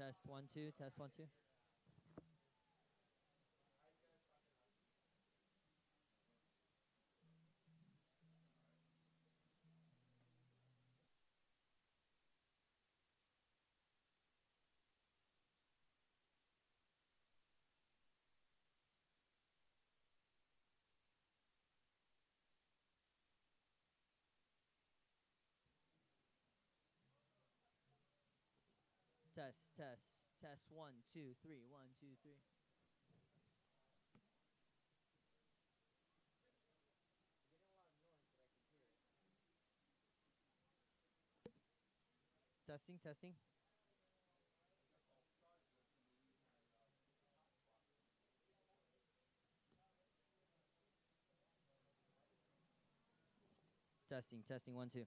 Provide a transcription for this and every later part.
Test 1 2. Test 1 2. Test, test, test 1 2 3. 1 2 3. Testing, testing. Testing, testing 1 2.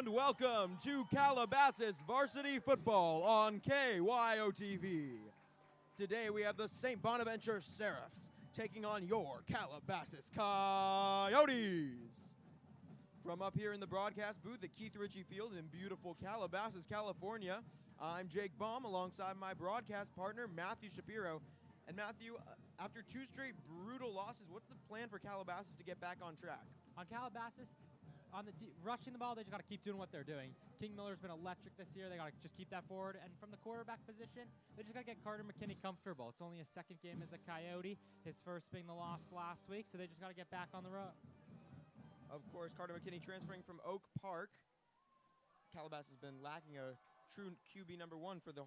And welcome to Calabasas Varsity Football on KYOTV. Today we have the St. Bonaventure Seraphs taking on your Calabasas Coyotes. From up here in the broadcast booth at Keith Ritchie Field in beautiful Calabasas, California, I'm Jake Baum alongside my broadcast partner, Matthew Shapiro. And Matthew, after two straight brutal losses, what's the plan for Calabasas to get back on track? On Calabasas, on the rushing the ball, they just got to keep doing what they're doing. King Miller's been electric this year. They got to just keep that forward. And from the quarterback position, they just got to get Carter McKinney comfortable. It's only his second game as a Coyote, his first being the loss last week, so they just got to get back on the road. Of course, Carter McKinney transferring from Oak Park. Calabasas has been lacking a true QB number one for the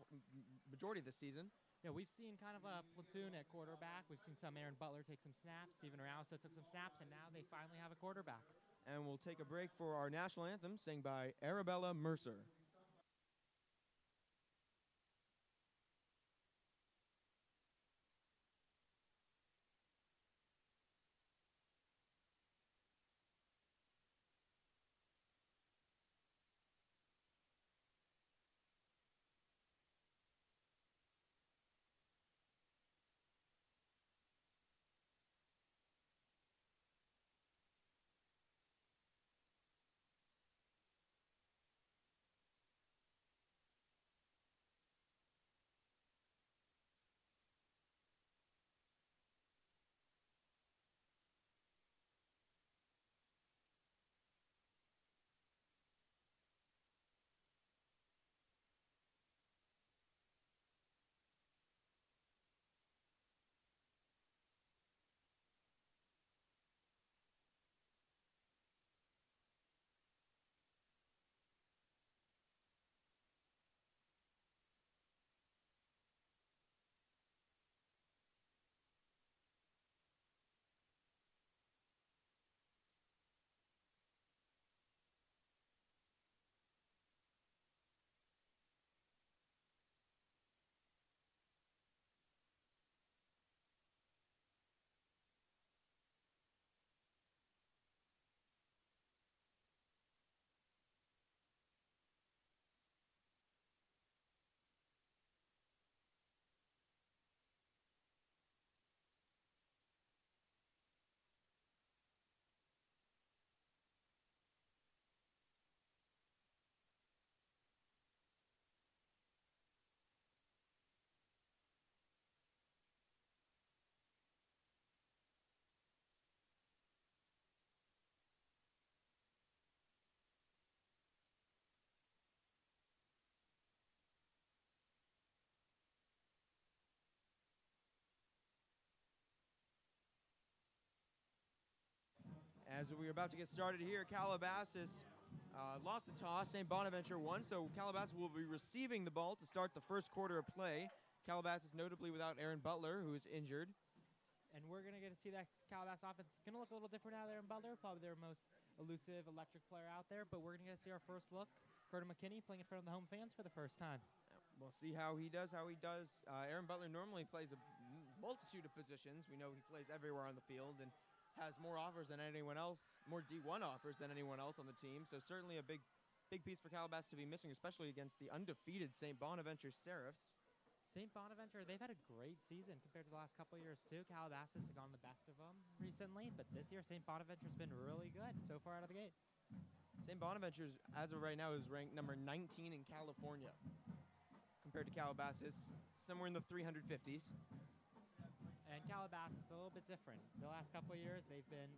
majority of the season. Yeah, we've seen kind of a platoon at quarterback. We've seen some Aaron Butler take some snaps. Steven Rousa took some snaps, and now they finally have a quarterback. And we'll take a break for our national anthem, sang by Arabella Mercer. As we're about to get started here, Calabasas lost the toss. St. Bonaventure won, so Calabasas will be receiving the ball to start the first quarter of play. Calabasas notably without Aaron Butler, who is injured. And we're going to get to see that Calabasas offense. It's going to look a little different out there in Butler, probably their most elusive, electric player out there. But we're going to get to see our first look. Carter McKinney playing in front of the home fans for the first time. We'll see how he does. Aaron Butler normally plays a multitude of positions. We know he plays everywhere on the field and has more offers than anyone else, more D1 offers than anyone else on the team. So certainly a big piece for Calabasas to be missing, especially against the undefeated St. Bonaventure Seraphs. St. Bonaventure, they've had a great season compared to the last couple of years, too. Calabasas has gone the best of them recently, but this year St. Bonaventure's been really good so far out of the gate. St. Bonaventure, as of right now, is ranked number 19 in California compared to Calabasas, somewhere in the 350s. And Calabasas is a little bit different. The last couple of years, they've been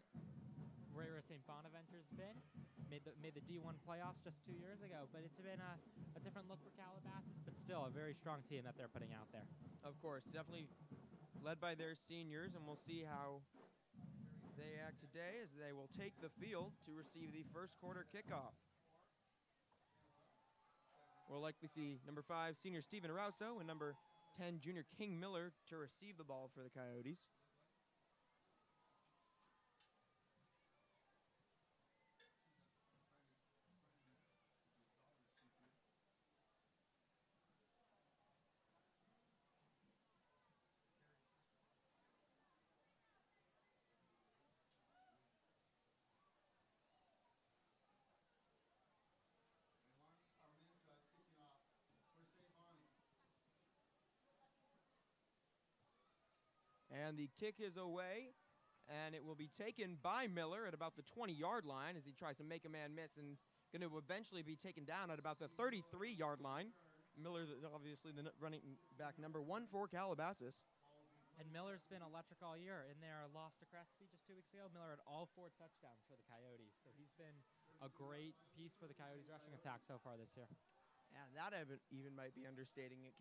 right where St. Bonaventure's been. Made the D1 playoffs just 2 years ago. But it's been a different look for Calabasas, but still a very strong team that they're putting out there. Of course, definitely led by their seniors, and we'll see how they act today as they will take the field to receive the first quarter kickoff. We'll likely see number 5, senior Steven Rousa, and number 10, junior King Miller, to receive the ball for the Coyotes. And the kick is away, and it will be taken by Miller at about the 20-yard line as he tries to make a man miss and going to eventually be taken down at about the 33-yard line. Miller, obviously the running back number 1 for Calabasas. And Miller's been electric all year. In their loss to Crespi just 2 weeks ago, Miller had all 4 touchdowns for the Coyotes. So he's been a great piece for the Coyotes rushing attack so far this year. And that even might be understating it.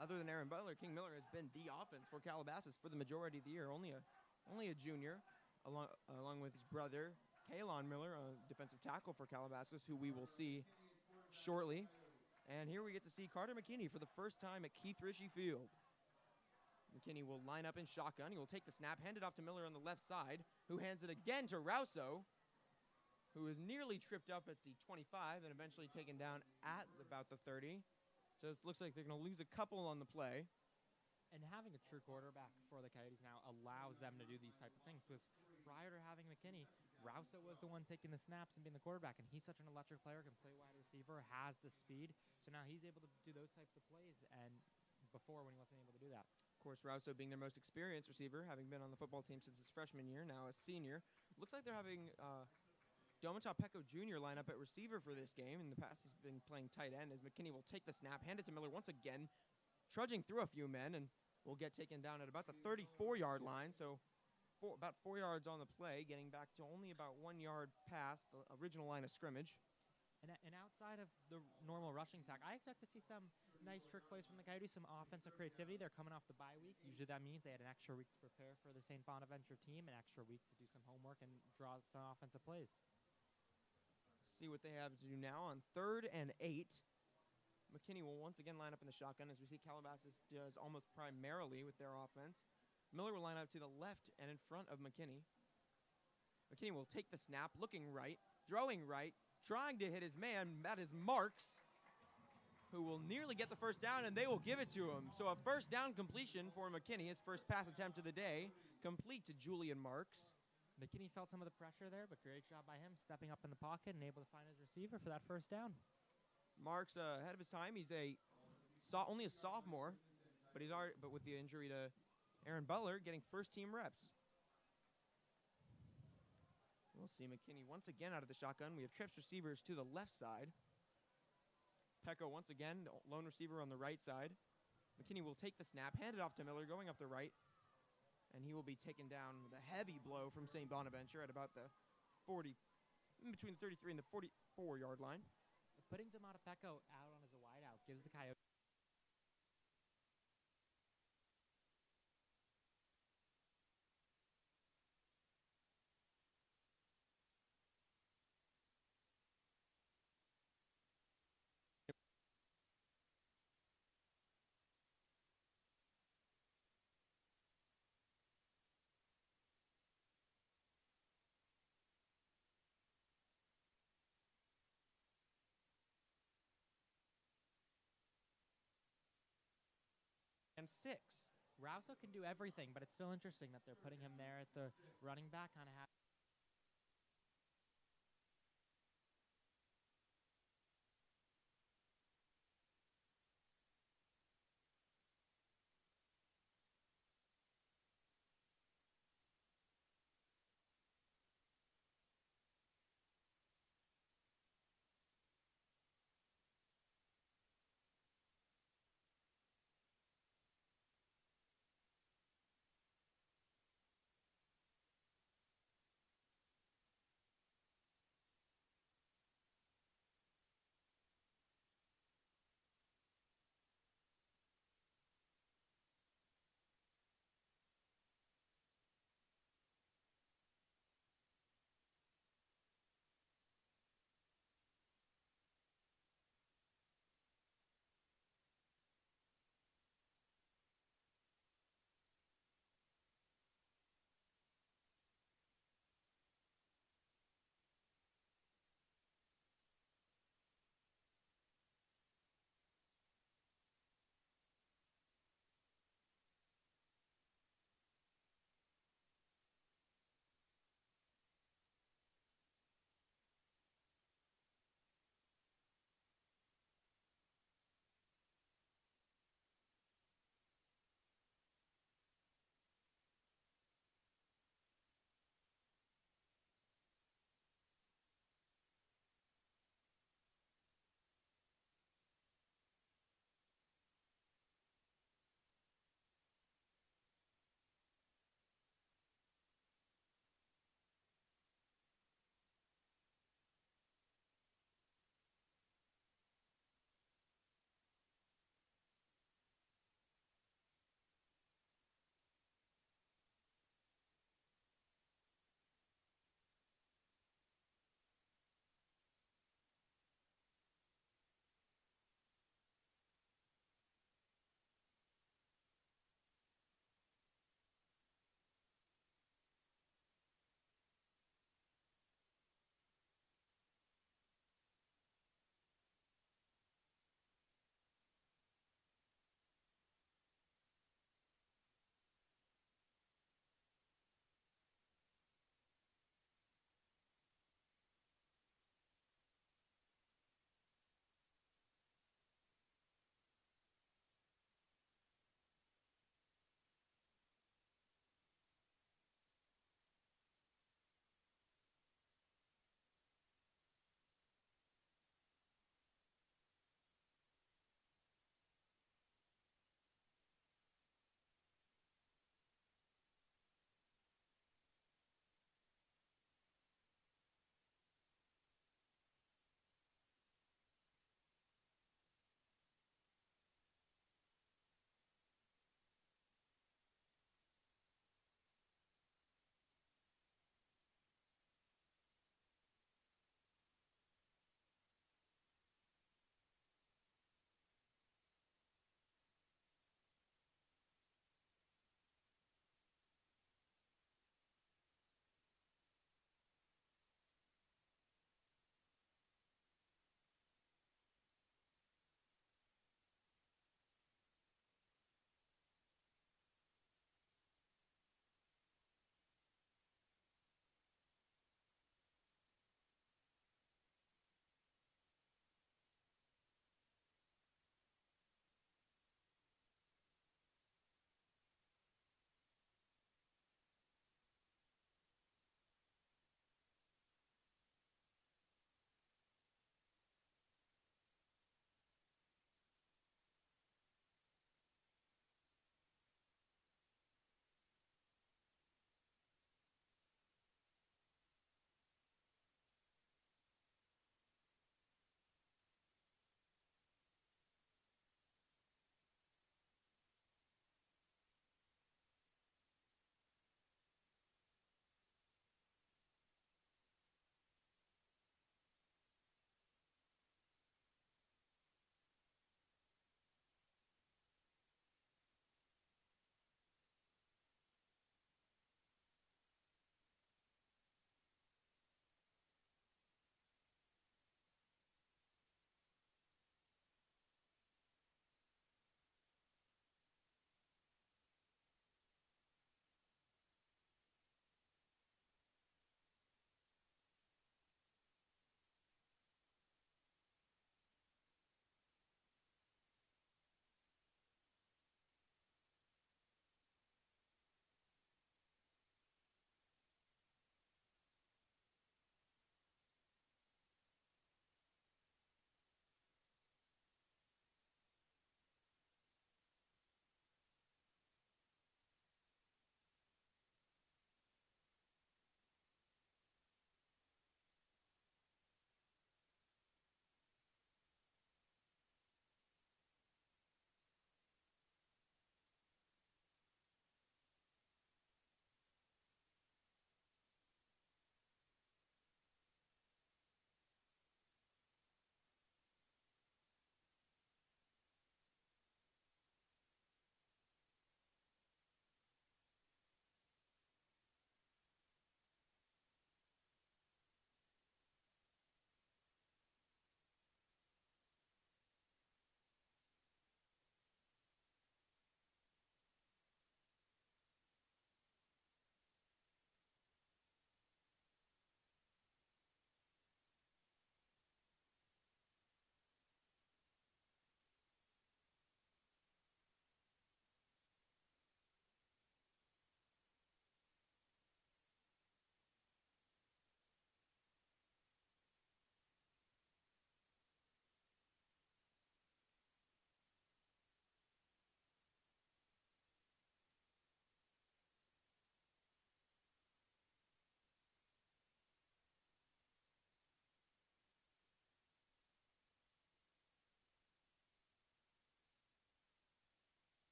Other than Aaron Butler, King Miller has been the offense for Calabasas for the majority of the year. Only a junior, along with his brother, Kalon Miller, a defensive tackle for Calabasas, who we will see shortly. And here we get to see Carter McKinney for the first time at Keith Ritchie Field. McKinney will line up in shotgun. He will take the snap, hand it off to Miller on the left side, who hands it again to Rousso, who is nearly tripped up at the 25 and eventually taken down at about the 30. So it looks like they're going to lose a couple on the play. And having a true quarterback for the Coyotes now allows them to do these type of things, because prior to having McKinney, Rousso was the one taking the snaps and being the quarterback, and he's such an electric player, can play wide receiver, has the speed. So now he's able to do those types of plays, and before when he wasn't able to do that. Of course, Rousso being their most experienced receiver, having been on the football team since his freshman year, now a senior. Looks like they're having Domata Pecco Jr. line up at receiver for this game. In the past, he's been playing tight end as McKinney will take the snap, hand it to Miller once again, trudging through a few men, and will get taken down at about the 34-yard line. So about 4 yards on the play, getting back to only about 1 yard past the original line of scrimmage. And outside of the normal rushing attack, I expect to see some nice trick plays from the Coyotes, some offensive creativity. They're coming off the bye week. Usually that means they had an extra week to prepare for the St. Bonaventure team, an extra week to do some homework and draw up some offensive plays. See what they have to do now on 3rd and 8. McKinney will once again line up in the shotgun, as we see Calabasas does almost primarily with their offense. Miller will line up to the left and in front of McKinney. McKinney will take the snap, looking right, throwing right, trying to hit his man. That is Marks, who will nearly get the first down, and they will give it to him. So a first down completion for McKinney, his first pass attempt of the day, complete to Julian Marks. McKinney felt some of the pressure there, but great job by him stepping up in the pocket and able to find his receiver for that first down. Marks ahead of his time. He's only a sophomore, but with the injury to Aaron Butler, getting first-team reps. We'll see McKinney once again out of the shotgun. We have trips receivers to the left side. Pecco once again, the lone receiver on the right side. McKinney will take the snap, hand it off to Miller, going up the right, and he will be taken down with a heavy blow from St. Bonaventure at about the 40, between the 33 and the 44-yard line. Putting Domata Pecco out on as a wideout gives the Coyotes and 6. Rousso can do everything, but it's still interesting that they're putting him there at the running back, kind of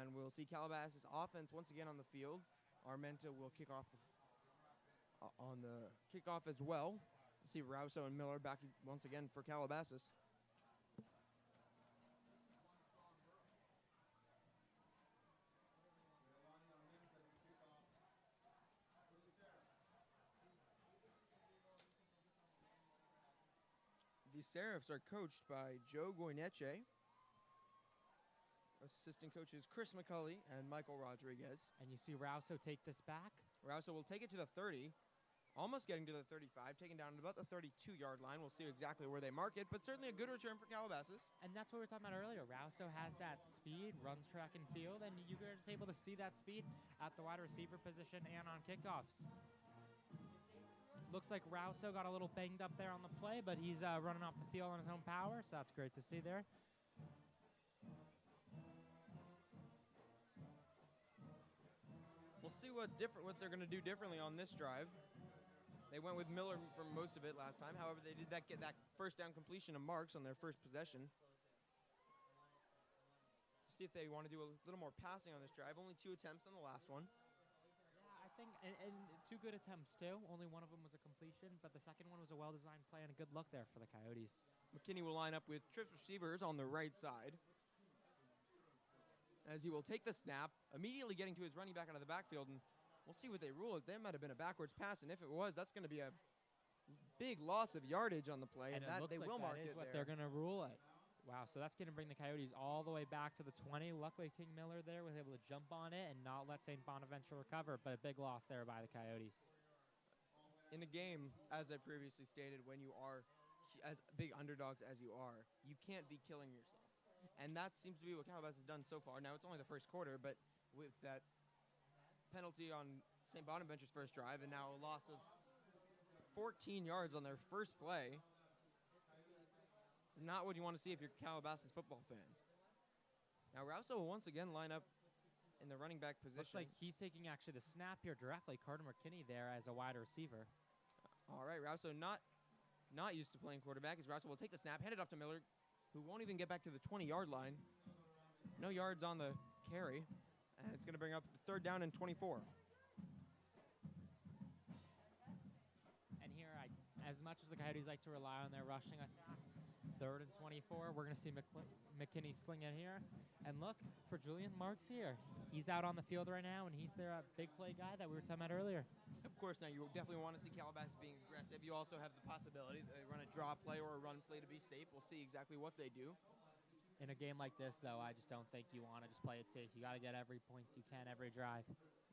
And we'll see Calabasas offense once again on the field. Armenta will kick off on the kickoff as well. We'll see Rouso and Miller back once again for Calabasas. The Seraphs are coached by Joe Goineche. Assistant coaches Chris McCulley and Michael Rodriguez. And you see Rouso take this back. Rouso will take it to the 30, almost getting to the 35, taken down to about the 32-yard line. We'll see exactly where they mark it, but certainly a good return for Calabasas. And that's what we were talking about earlier. Rouso has that speed, runs track and field, and you guys are able to see that speed at the wide receiver position and on kickoffs. Looks like Rouso got a little banged up there on the play, but he's running off the field on his own power, so that's great to see there. We'll see what they're going to do differently on this drive. They went with Miller for most of it last time. However, they did get that first down completion of Marks on their first possession. See if they want to do a little more passing on this drive. Only 2 attempts on the last one. I think, and 2 good attempts too. Only one of them was a completion, but the second one was a well-designed play and a good look there for the Coyotes. McKinney will line up with trips receivers on the right side, as he will take the snap, immediately getting to his running back out of the backfield, and we'll see what they rule. That might have been a backwards pass, and if it was, that's going to be a big loss of yardage on the play, and that they will mark it there. They're going to rule it. Wow, so that's going to bring the Coyotes all the way back to the 20. Luckily, King Miller there was able to jump on it and not let St. Bonaventure recover, but a big loss there by the Coyotes. In a game, as I previously stated, when you are as big underdogs as you are, you can't be killing yourself. And that seems to be what Calabasas has done so far. Now, it's only the first quarter, but with that penalty on St. Bonaventure's first drive and now a loss of 14 yards on their first play, it's not what you want to see if you're a Calabasas football fan. Now, Rouso will once again line up in the running back position. Looks like he's taking actually the snap here directly. Carter McKinney there as a wide receiver. All right, Rouso not used to playing quarterback, as Rouso will take the snap, hand it off to Miller, who won't even get back to the 20-yard line. No yards on the carry, and it's going to bring up 3rd down and 24. And here, as much as the Coyotes like to rely on their rushing attack, 3rd and 24, we're going to see McKinney sling it here. And look, for Julian Marks here, he's out on the field right now, and he's their big play guy that we were talking about earlier. Of course, now you definitely want to see Calabasas being aggressive. You also have the possibility that they run a draw play or a run play to be safe. We'll see exactly what they do. In a game like this, though, I just don't think you want to just play it safe. You got to get every point you can every drive.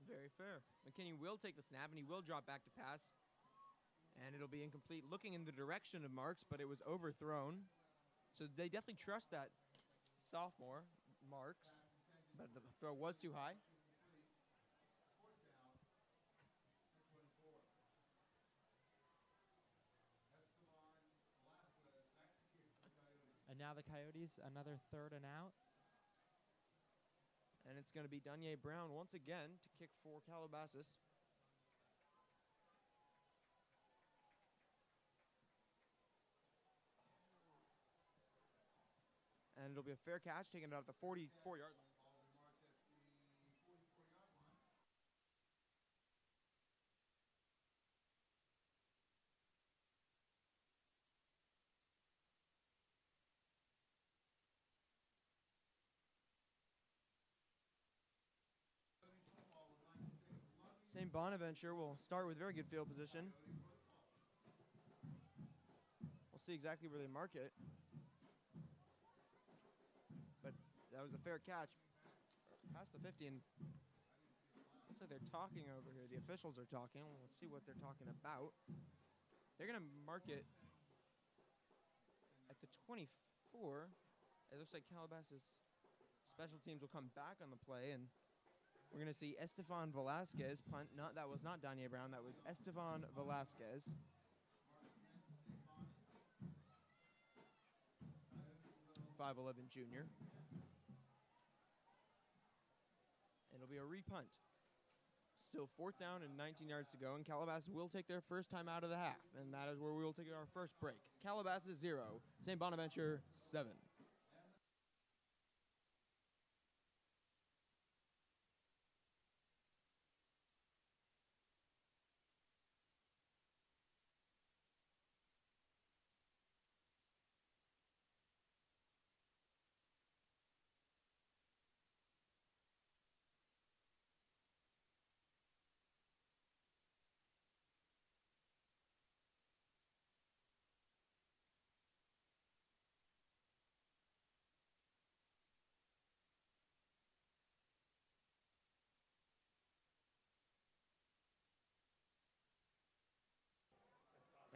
Very fair. McKinney will take the snap, and he will drop back to pass. And it'll be incomplete, looking in the direction of Marks, but it was overthrown. So they definitely trust that sophomore, Marks, but the throw was too high. And now the Coyotes, another 3rd and out. And it's going to be Danye Brown once again to kick for Calabasas. And it'll be a fair catch, taken out at the 44-yard line. St. Bonaventure will start with very good field position. We'll see exactly where they mark it. But that was a fair catch past the 50, and looks like they're talking over here. The officials are talking. We'll see what they're talking about. They're going to mark it at the 24. It looks like Calabasas special teams will come back on the play, and we're going to see Esteban Velasquez punt. That was not Danye Brown. That was Esteban Velasquez. .5'11" junior. It'll be a repunt. Still 4th down and 19 yards to go, and Calabasas will take their first time out of the half, and that is where we will take our first break. Calabasas 0, St. Bonaventure 7.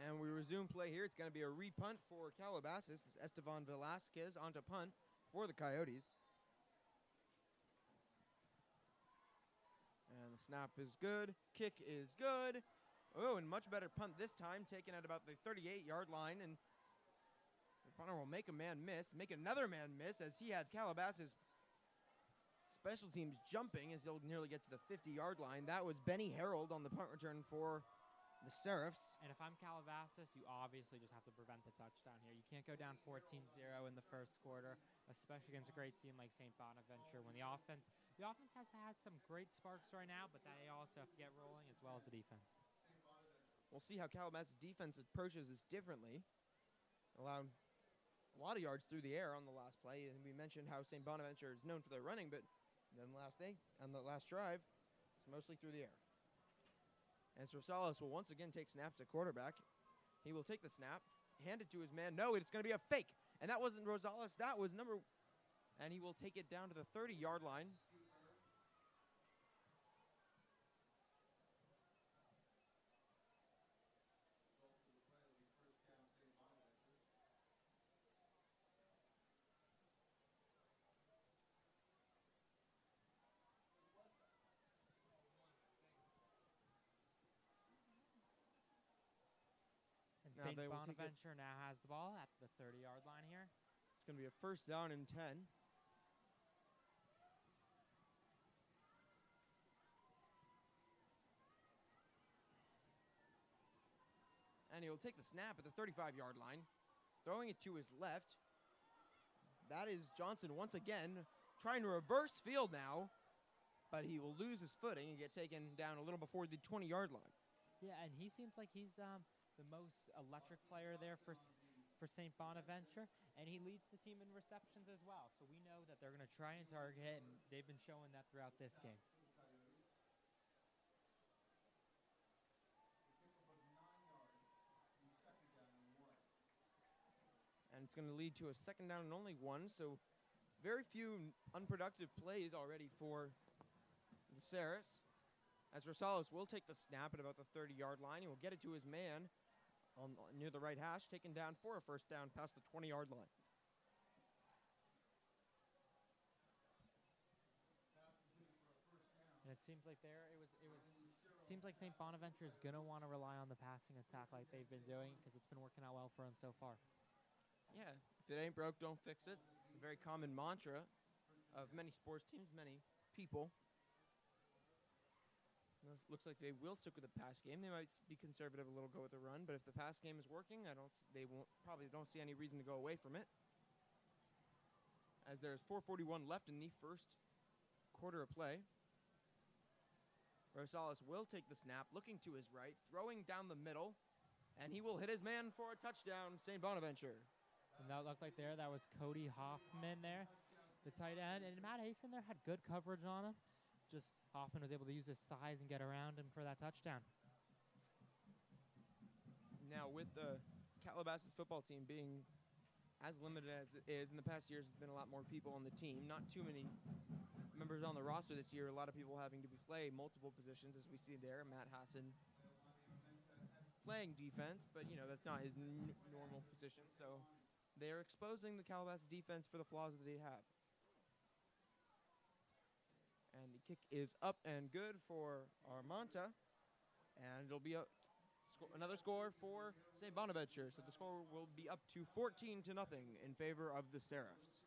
And we resume play here. It's going to be a repunt for Calabasas. It's Estevan Velasquez onto punt for the Coyotes. And the snap is good. Kick is good. Oh, and much better punt this time, taken at about the 38-yard line. And the punter will make a man miss, make another man miss, as he had Calabasas special teams jumping as he'll nearly get to the 50-yard line. That was Benny Harold on the punt return for the Seraphs. And if I'm Calabasas, you obviously just have to prevent the touchdown here. You can't go down 14-0 in the first quarter, especially against a great team like St. Bonaventure, when the offense has had some great sparks right now, but they also have to get rolling as well as the defense. We'll see how Calabasas' defense approaches this differently. Allowed a lot of yards through the air on the last play, and we mentioned how St. Bonaventure is known for their running, but then on the last drive, it's mostly through the air. And Rosales will once again take snaps at quarterback. He will take the snap, hand it to his man. No, it's going to be a fake. And that wasn't Rosales. That was and he will take it down to the 30-yard line. St. Bonaventure now has the ball at the 30-yard line here. It's going to be a first down and 10. And he'll take the snap at the 35-yard line, throwing it to his left. That is Johnson once again trying to reverse field now, but he will lose his footing and get taken down a little before the 20-yard line. Yeah, and he seems like he's the most electric player there for St. Bonaventure, and he leads the team in receptions as well. So we know that they're going to try and target, and they've been showing that throughout this game. And it's going to lead to a second down and only one, so very few unproductive plays already for the Seraphs. As Rosales will take the snap at about the 30-yard line. He will get it to his man near the right hash, taken down for a first down past the 20-yard line. And it seems like seems like St. Bonaventure is going to want to rely on the passing attack like they've been doing, because it's been working out well for them so far. Yeah, if it ain't broke, don't fix it. A very common mantra of many sports teams, many people. Looks like they will stick with the pass game. They might be conservative a little, go with the run, but if the pass game is working, they probably don't see any reason to go away from it. As there's 4:41 left in the first quarter of play. Rosales will take the snap, looking to his right, throwing down the middle, and he will hit his man for a touchdown, St. Bonaventure. And that looked like that was Cody Hoffman there, the tight end. And Matt Hasten there had good coverage on him. Just Hoffman was able to use his size and get around him for that touchdown. Now, with the Calabasas football team being as limited as it is, in the past years, there's been a lot more people on the team. Not too many members on the roster this year. A lot of people having to play multiple positions, as we see there. Matt Hassan playing defense, but, that's not his normal position. So they're exposing the Calabasas defense for the flaws that they have. And the kick is up and good for Armanta. And it'll be another score for St. Bonaventure. So the score will be up to 14-0 in favor of the Seraphs.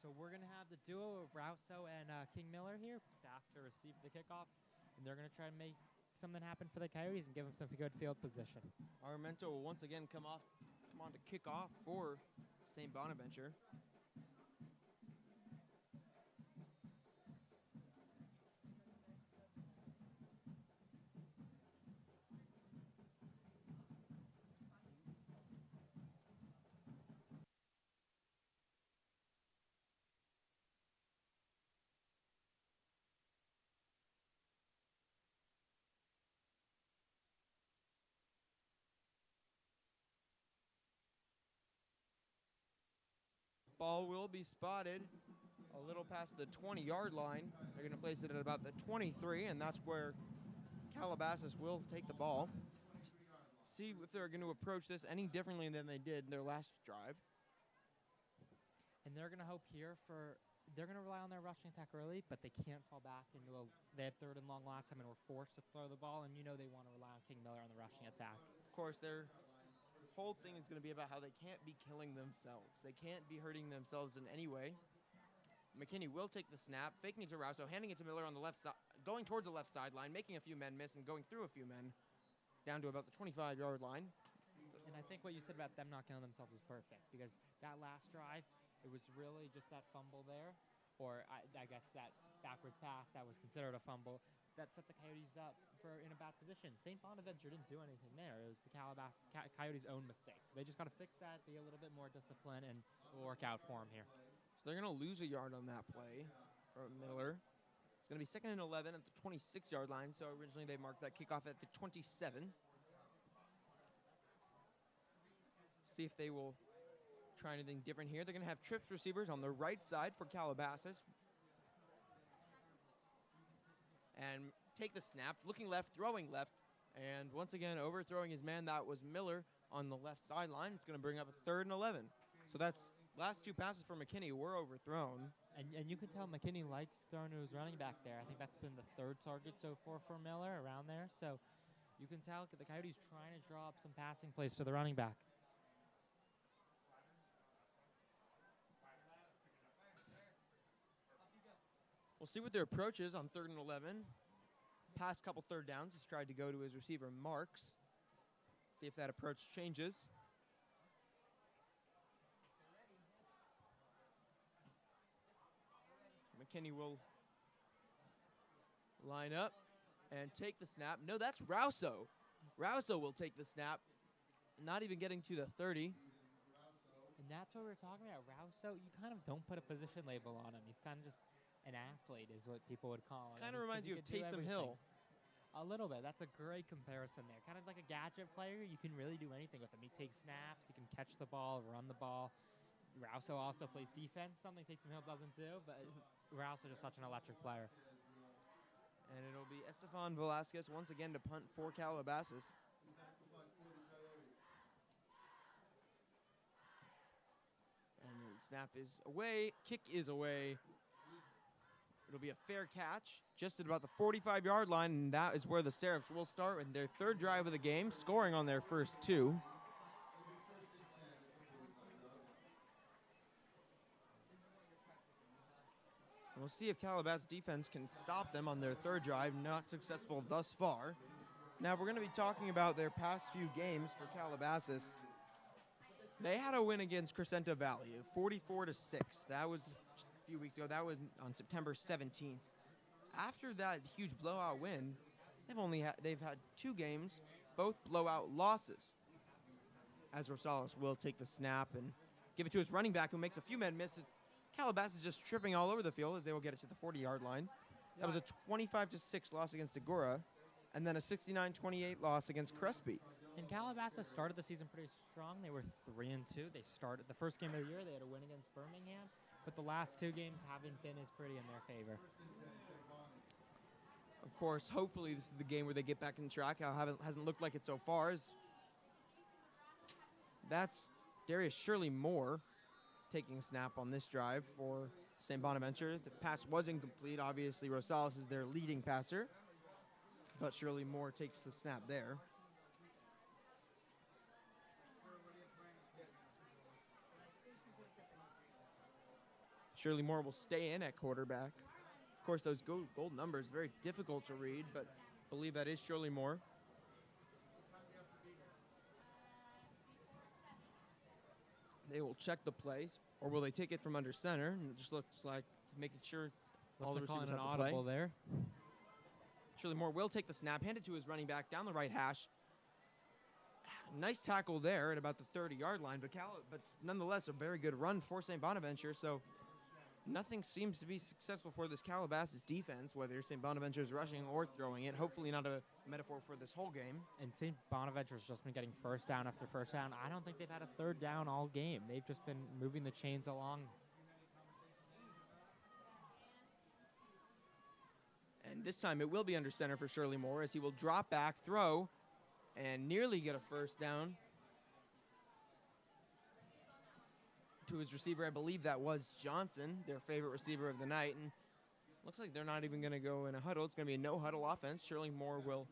So we're going to have the duo of Rouso and King Miller here back to receive the kickoff. And they're going to try and make something happen for the Coyotes and give them some good field position. Armento will once again come on to kick off for St. Bonaventure. Ball will be spotted a little past the 20-yard line. They're going to place it at about the 23, and that's where Calabasas will take the ball. See if they're going to approach this any differently than they did their last drive. And they're going to hope here they're going to rely on their rushing attack early, but they can't fall back into they had 3rd and long last time and were forced to throw the ball, and you know they want to rely on King Miller on the rushing attack. Of course, their whole thing is going to be about how they can't be killing themselves. They can't be hurting themselves in any way. McKinney will take the snap, faking it to Rouso, handing it to Miller on the left side, going towards the left sideline, making a few men miss and going through a few men down to about the 25-yard line. And I think what you said about them not killing themselves is perfect, because that last drive, it was really just that fumble there, or I guess that backwards pass that was considered a fumble, that set the Coyotes up in a bad position. St. Bonaventure didn't do anything there. It was the Coyotes' own mistake. So they just got to fix that, be a little bit more disciplined, and it will work out for them here. So they're going to lose a yard on that play from Miller. It's going to be 2nd and 11 at the 26-yard line. So originally they marked that kickoff at the 27. See if they will try anything different here. They're going to have trips receivers on the right side for Calabasas. And take the snap, looking left, throwing left, and once again overthrowing his man. That was Miller on the left sideline. It's going to bring up a 3rd and 11. So that's last 2 passes for McKinney were overthrown. And you can tell McKinney likes throwing to his running back there. I think that's been the 3rd target so far for Miller around there. So you can tell the Coyotes trying to draw up some passing plays to the running back. We'll see what their approach is on 3rd and 11. Past couple 3rd downs, he's tried to go to his receiver, Marks. See if that approach changes. McKinney will line up and take the snap. No, that's Rouso. Rouso will take the snap, not even getting to the 30. And that's what we're talking about. Rouso, you kind of don't put a position label on him. He's kind of just an athlete is what people would call him. Kind of reminds you of Taysom Hill. A little bit. That's a great comparison there. Kind of like a gadget player. You can really do anything with him. He takes snaps. He can catch the ball, run the ball. Rouso also plays defense, something Taysom Hill doesn't do, but Rouso is such an electric player. And it'll be Estefan Velasquez once again to punt for Calabasas. And the snap is away. Kick is away. It'll be a fair catch just at about the 45-yard line, and that is where the Seraphs will start with their 3rd drive of the game, scoring on their first 2. And we'll see if Calabasas defense can stop them on their 3rd drive. Not successful thus far. Now, we're going to be talking about their past few games for Calabasas. They had a win against Crescento Valley, 44-6. That was a few weeks ago. That was on September 17th. After that huge blowout win, they've had 2 games, both blowout losses. As Rosales will take the snap and give it to his running back, who makes a few men miss. Calabasas just tripping all over the field as they will get it to the 40-yard line. That was a 25-6 loss against Agora, and then a 69-28 loss against Crespi. And Calabasas started the season pretty strong. They were 3-2. They started the first game of the year. They had a win against Birmingham, but the last 2 games haven't been as pretty in their favor. Of course, hopefully this is the game where they get back in track. Hasn't looked like it so far. That's Darius Shirley Moore taking a snap on this drive for St. Bonaventure. The pass was incomplete. Obviously, Rosales is their leading passer, but Shirley Moore takes the snap there. Shirley Moore will stay in at quarterback. Of course, those gold numbers, very difficult to read, but I believe that is Shirley Moore. They will check the plays, or will they take it from under center? And it just looks like making sure all the receivers have the play. Audible there. Shirley Moore will take the snap, hand it to his running back down the right hash. Nice tackle there at about the 30-yard line, but nonetheless a very good run for St. Bonaventure. So nothing seems to be successful for this Calabasas defense, whether St. Bonaventure is rushing or throwing it. Hopefully not a metaphor for this whole game. And St. Bonaventure's just been getting first down after first down. I don't think they've had a third down all game. They've just been moving the chains along. And this time it will be under center for Shirley Moore as he will drop back, throw, and nearly get a first down to his receiver. I believe that was Johnson, their favorite receiver of the night. And looks like they're not even going to go in a huddle. It's going to be a no-huddle offense. Shirley Moore will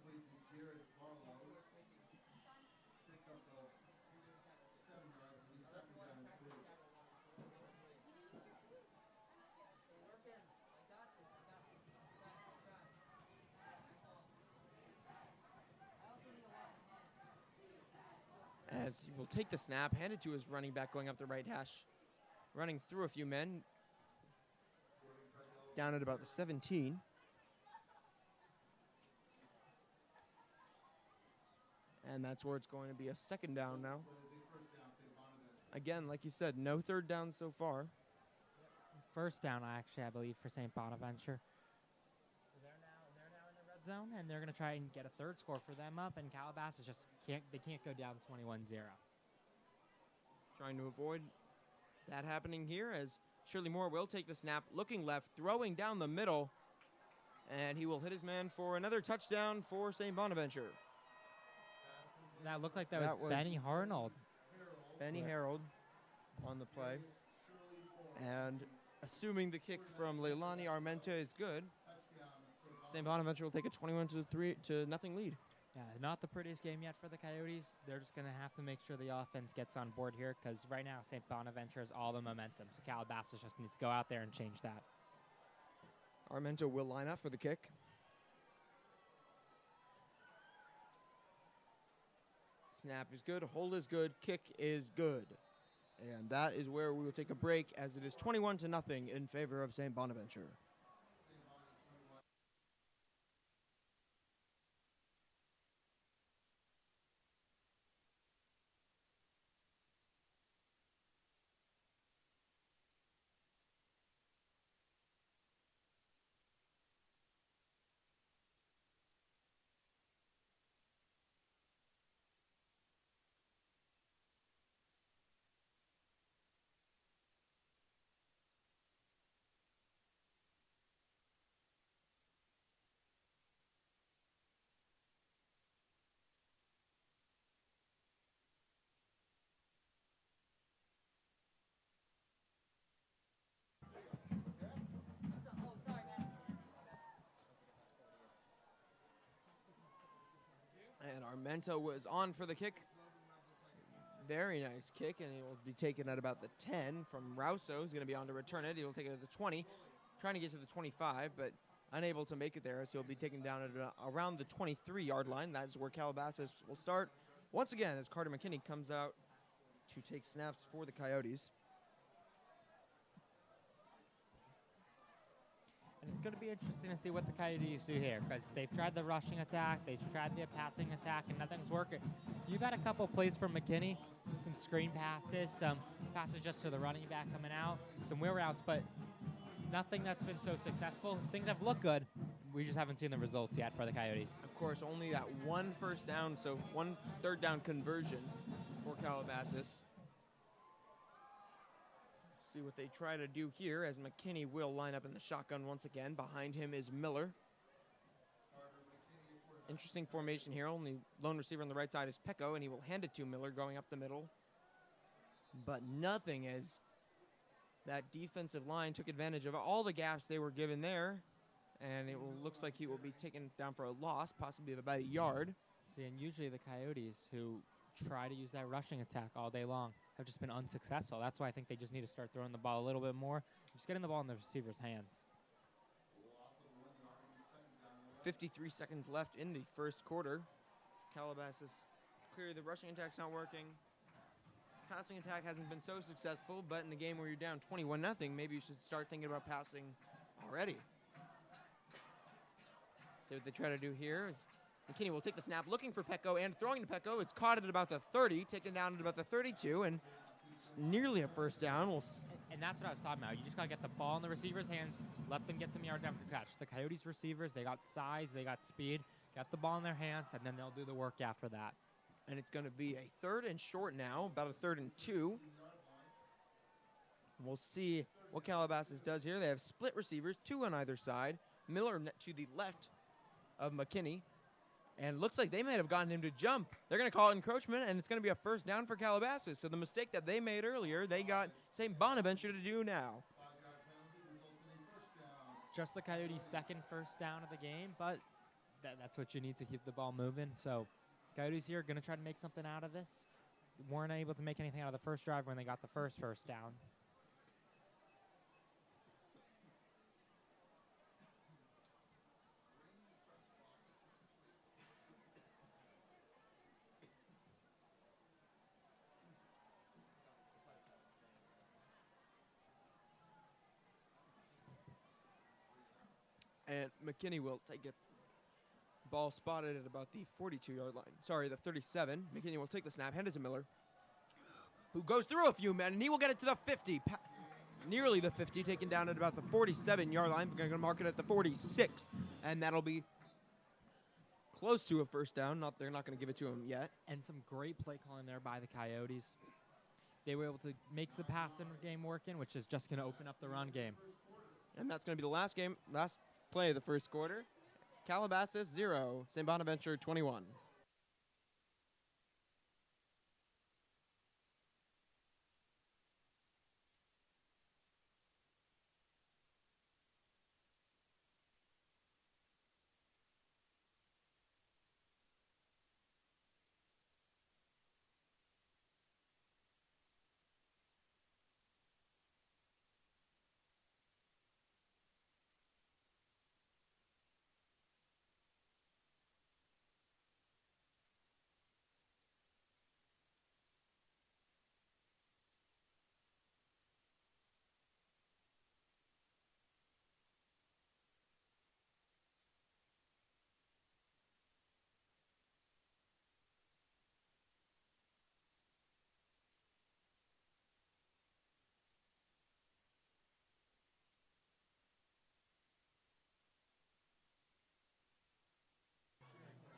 as he will take the snap, hand it to his running back going up the right hash, running through a few men, down at about the 17. And that's where it's going to be a second down now. Again, like you said, no third down so far. First down, I believe, for St. Bonaventure. They're now in the red zone, and they're going to try and get a third score for them up, and Calabasas just can't go down 21-0. Trying to avoid that happening here as Shirley Moore will take the snap, looking left, throwing down the middle, and he will hit his man for another touchdown for St. Bonaventure. That looked like that was Benny Harnold. Benny Harold on the play. And assuming the kick from Leilani Armenta is good, St. Bonaventure will take a 21-0 lead. Yeah, not the prettiest game yet for the Coyotes. They're just going to have to make sure the offense gets on board here because right now St. Bonaventure has all the momentum. So Calabasas just needs to go out there and change that. Armenta will line up for the kick. Snap is good, hold is good, kick is good. And that is where we will take a break as it is 21-0 in favor of St. Bonaventure. And Armenta was on for the kick. Very nice kick, and he will be taken at about the 10 from Rouso. He's going to be on to return it. He will take it at the 20, trying to get to the 25, but unable to make it there, so he'll be taken down at around the 23-yard line. That is where Calabasas will start once again as Carter McKinney comes out to take snaps for the Coyotes. And it's going to be interesting to see what the Coyotes do here because they've tried the rushing attack, they've tried the passing attack, and nothing's working. You've had a couple plays from McKinney, some screen passes, some passes just to the running back coming out, some wheel routes, but nothing that's been so successful. Things have looked good. We just haven't seen the results yet for the Coyotes. Of course, only that one first down, so one third down conversion for Calabasas. See what they try to do here as McKinney will line up in the shotgun once again. Behind him is Miller. Interesting formation here. Only lone receiver on the right side is Pecco, and he will hand it to Miller going up the middle. But nothing as that defensive line took advantage of all the gaps they were given there. And it looks like he will be taken down for a loss, possibly of about a yard. See, and usually the Coyotes who try to use that rushing attack all day long have just been unsuccessful. That's why I think they just need to start throwing the ball a little bit more, just getting the ball in the receiver's hands. 53 seconds left in the first quarter. Calabasas, clearly the rushing attack's not working. Passing attack hasn't been so successful, but in the game where you're down 21-0, maybe you should start thinking about passing already. So what they try to do here is McKinney will take the snap, looking for Pecco, and throwing to Pecco. It's caught at about the 30, taken down at about the 32, and it's nearly a first down. And that's what I was talking about. You just got to get the ball in the receiver's hands, let them get some yards after catch. The Coyotes receivers, they got size, they got speed. Get the ball in their hands, and then they'll do the work after that. And it's going to be a 3rd and short now, about a 3rd and 2. We'll see what Calabasas does here. They have split receivers, 2 on either side. Miller to the left of McKinney. And looks like they may have gotten him to jump. They're going to call it encroachment, and it's going to be a 1st down for Calabasas. So the mistake that they made earlier, they got St. Bonaventure to do now. Just the Coyotes' 2nd first down of the game, but that's what you need to keep the ball moving. So Coyotes here are going to try to make something out of this. Weren't able to make anything out of the first drive when they got the first down. And McKinney will take it. Ball spotted at about the 42-yard line. Sorry, the 37. McKinney will take the snap, hand it to Miller, who goes through a few men, and he will get it to the 50. Nearly the 50, taken down at about the 47-yard line. We're going to mark it at the 46, and that'll be close to a 1st down. They're not going to give it to him yet. And some great play calling there by the Coyotes. They were able to make the passing game working, which is just going to open up the run game. And that's going to be the last play of the 1st quarter. It's Calabasas 0, St. Bonaventure 21.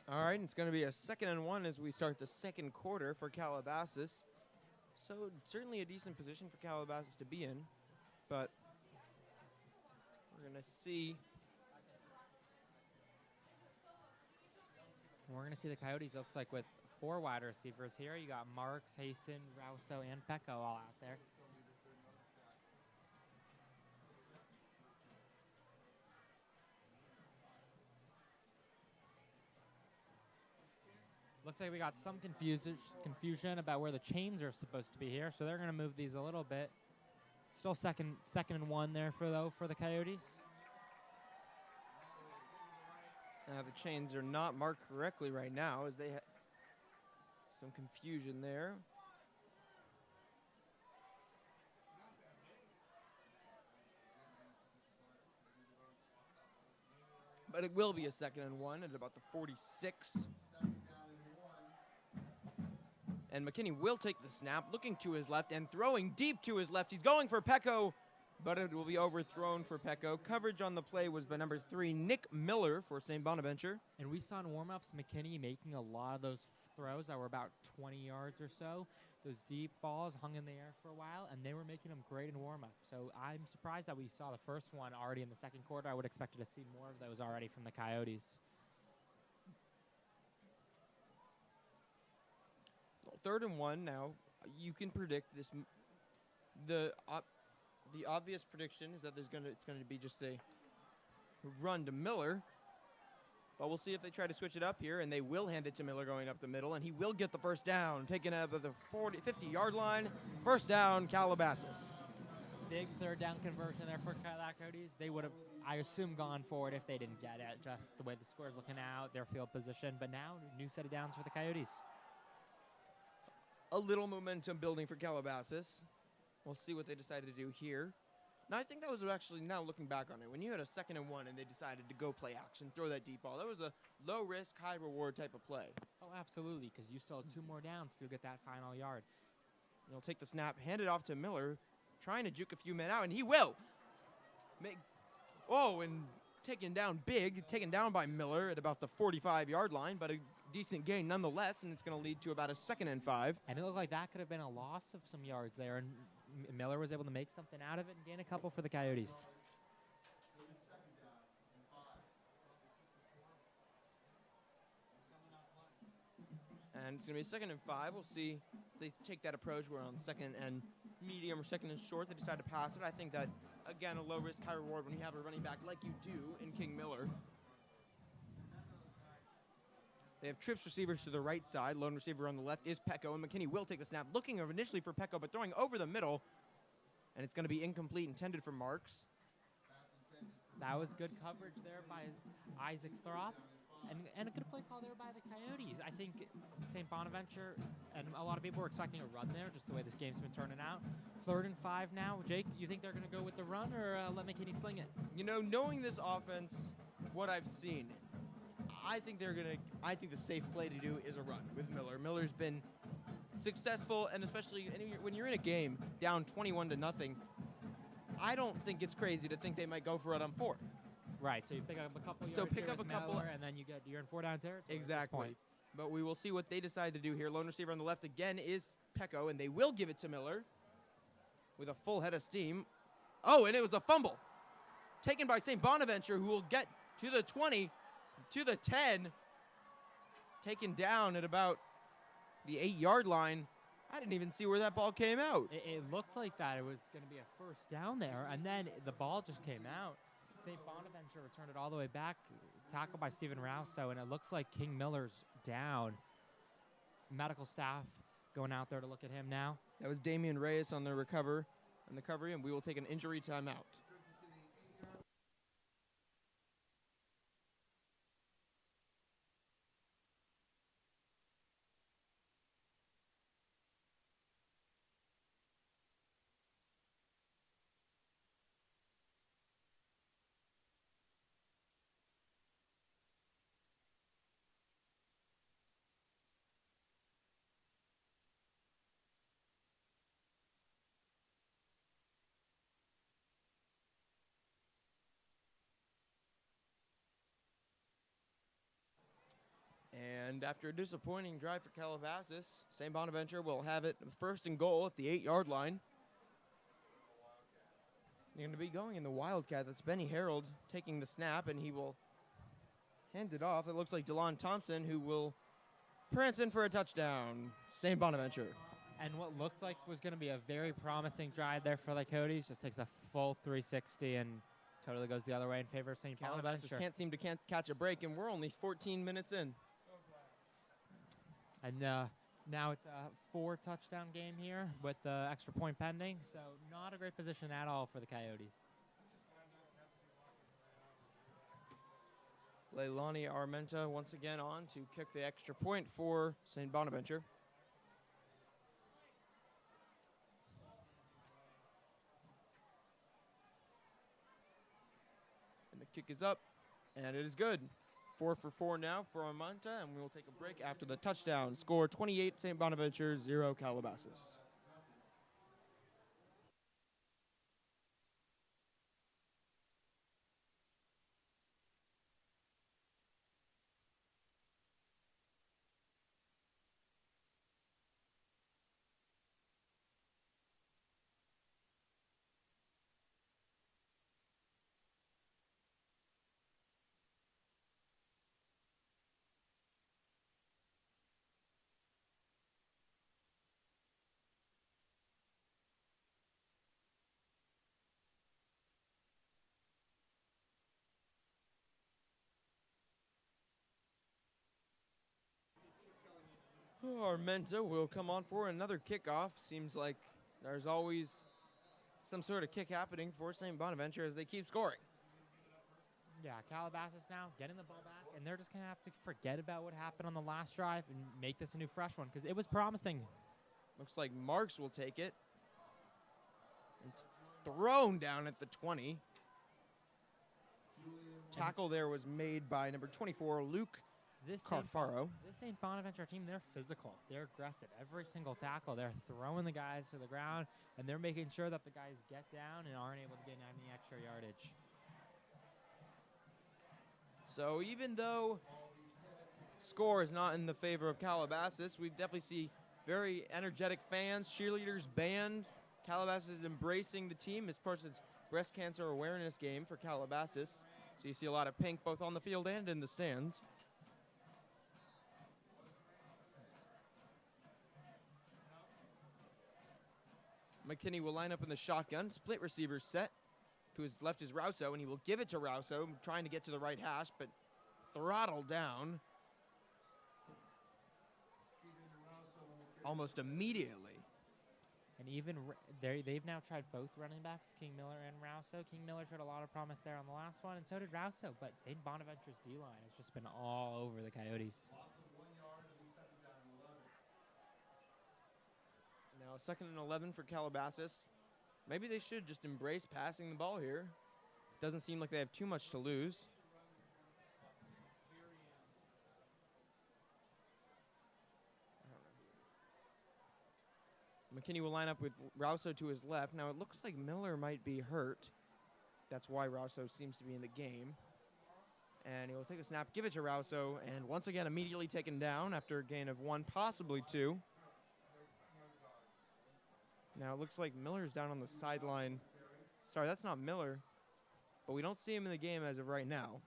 All right, it's going to be a 2nd and 1 as we start the 2nd quarter for Calabasas. So certainly a decent position for Calabasas to be in, but we're going to see. We're going to see the Coyotes, looks like, with 4 wide receivers here. You got Marks, Hasten, Rouso, and Pecco all out there. Looks like we got some confusion about where the chains are supposed to be here, so they're going to move these a little bit. Still second and 1 there for the Coyotes. The chains are not marked correctly right now, as they have some confusion there. But it will be a 2nd and 1 at about the 46. And McKinney will take the snap, looking to his left and throwing deep to his left. He's going for Pecco, but it will be overthrown for Pecco. Coverage on the play was by number 3, Nick Miller for St. Bonaventure. And we saw in warm-ups McKinney making a lot of those throws that were about 20 yards or so. Those deep balls hung in the air for a while, and they were making them great in warm-up. So I'm surprised that we saw the first one already in the 2nd quarter. I would expect to see more of those already from the Coyotes. Well, 3rd and 1 now. You can predict this. The obvious prediction is that it's going to be just a run to Miller. But we'll see if they try to switch it up here, and they will hand it to Miller going up the middle, and he will get the 1st down, taken out of the 50-yard line. 1st down, Calabasas. Big 3rd down conversion there for Coyotes. They would have, I assume, gone for it if they didn't get it, just the way the score is looking out, their field position. But now, new set of downs for the Coyotes. A little momentum building for Calabasas. We'll see what they decide to do here. Now, I think that was actually, now looking back on it, when you had a 2nd and 1 and they decided to go play action, throw that deep ball, that was a low-risk, high-reward type of play. Oh, absolutely, because you still have 2 more downs to get that final yard. They'll take the snap, hand it off to Miller, trying to juke a few men out, and he will. And taken down taken down by Miller at about the 45-yard line, but a decent gain nonetheless, and it's going to lead to about a 2nd and 5. And it looked like that could have been a loss of some yards there, and Miller was able to make something out of it and gain a couple for the Coyotes. And it's going to be 2nd and 5. We'll see if they take that approach where on 2nd and medium or 2nd and short they decide to pass it. I think that, again, a low risk, high reward when you have a running back like you do in King Miller. They have trips receivers to the right side. Lone receiver on the left is Pecco, and McKinney will take the snap, looking initially for Pecco, but throwing over the middle, and it's going to be incomplete, intended for Marks. That was good coverage there by Isaac Throp, and a good play call there by the Coyotes. I think St. Bonaventure and a lot of people were expecting a run there, just the way this game's been turning out. 3rd and 5 now. Jake, you think they're going to go with the run or let McKinney sling it? You know, knowing this offense, what I've seen, I think the safe play to do is a run with Miller. Miller's been successful, and especially when you're in a game down 21-0, I don't think it's crazy to think they might go for it on 4th. Right, so you pick up a couple yards Miller, and then you're in 4-down territory. Exactly. But we will see what they decide to do here. Lone receiver on the left again is Pecco, and they will give it to Miller with a full head of steam. Oh, and it was a fumble taken by St. Bonaventure, who will get to the 20, to the 10, taken down at about the 8-yard line. I didn't even see where that ball came out. It looked like that. It was going to be a 1st down there, and then the ball just came out. St. Bonaventure returned it all the way back, tackled by Stephen Rousso, and it looks like King Miller's down. Medical staff going out there to look at him now. That was Damian Reyes on the recovery, and we will take an injury timeout. And after a disappointing drive for Calabasas, St. Bonaventure will have it 1st and goal at the 8-yard line. They're going to be going in the Wildcat. That's Benny Harold taking the snap, and he will hand it off. It looks like DeLon Thompson, who will prance in for a touchdown. St. Bonaventure. And what looked like was going to be a very promising drive there for the Coyotes just takes a full 360 and totally goes the other way in favor of St. Bonaventure. Calabasas can't seem to catch a break, and we're only 14 minutes in. And now it's a 4-touchdown game here with the extra point pending, so not a great position at all for the Coyotes. Leilani Armenta once again on to kick the extra point for St. Bonaventure. And the kick is up, and it is good. 4 for 4 now for Armenta, and we will take a break after the touchdown. Score 28 St. Bonaventure, 0 Calabasas. Armenta will come on for another kickoff. Seems like there's always some sort of kick happening for St. Bonaventure as they keep scoring. Yeah, Calabasas now getting the ball back, and they're just going to have to forget about what happened on the last drive and make this a new fresh one because it was promising. Looks like Marks will take it. It's thrown down at the 20. Tackle there was made by number 24, Luke This Carfaro. St. Bonaventure team, they're physical. They're aggressive. Every single tackle, they're throwing the guys to the ground, and they're making sure that the guys get down and aren't able to gain any extra yardage. So even though score is not in the favor of Calabasas, we definitely see very energetic fans, cheerleaders, band. Calabasas is embracing the team. Of course, it's breast cancer awareness game for Calabasas. So you see a lot of pink both on the field and in the stands. McKinney will line up in the shotgun, split receiver set. To his left is Rouso, and he will give it to Rouso, trying to get to the right hash, but throttled down almost immediately. And even they've now tried both running backs, King Miller and Rouso. King Miller showed a lot of promise there on the last one, and so did Rouso. But St. Bonaventure's D-line has just been all over the Coyotes. Now 2nd and 11 for Calabasas. Maybe they should just embrace passing the ball here. Doesn't seem like they have too much to lose. McKinney will line up with Rouso to his left. Now it looks like Miller might be hurt. That's why Rouso seems to be in the game. And he will take the snap, give it to Rouso, and once again immediately taken down after a gain of 1, possibly 2. Now it looks like Miller's down on the sideline. Sorry, that's not Miller, but we don't see him in the game as of right now.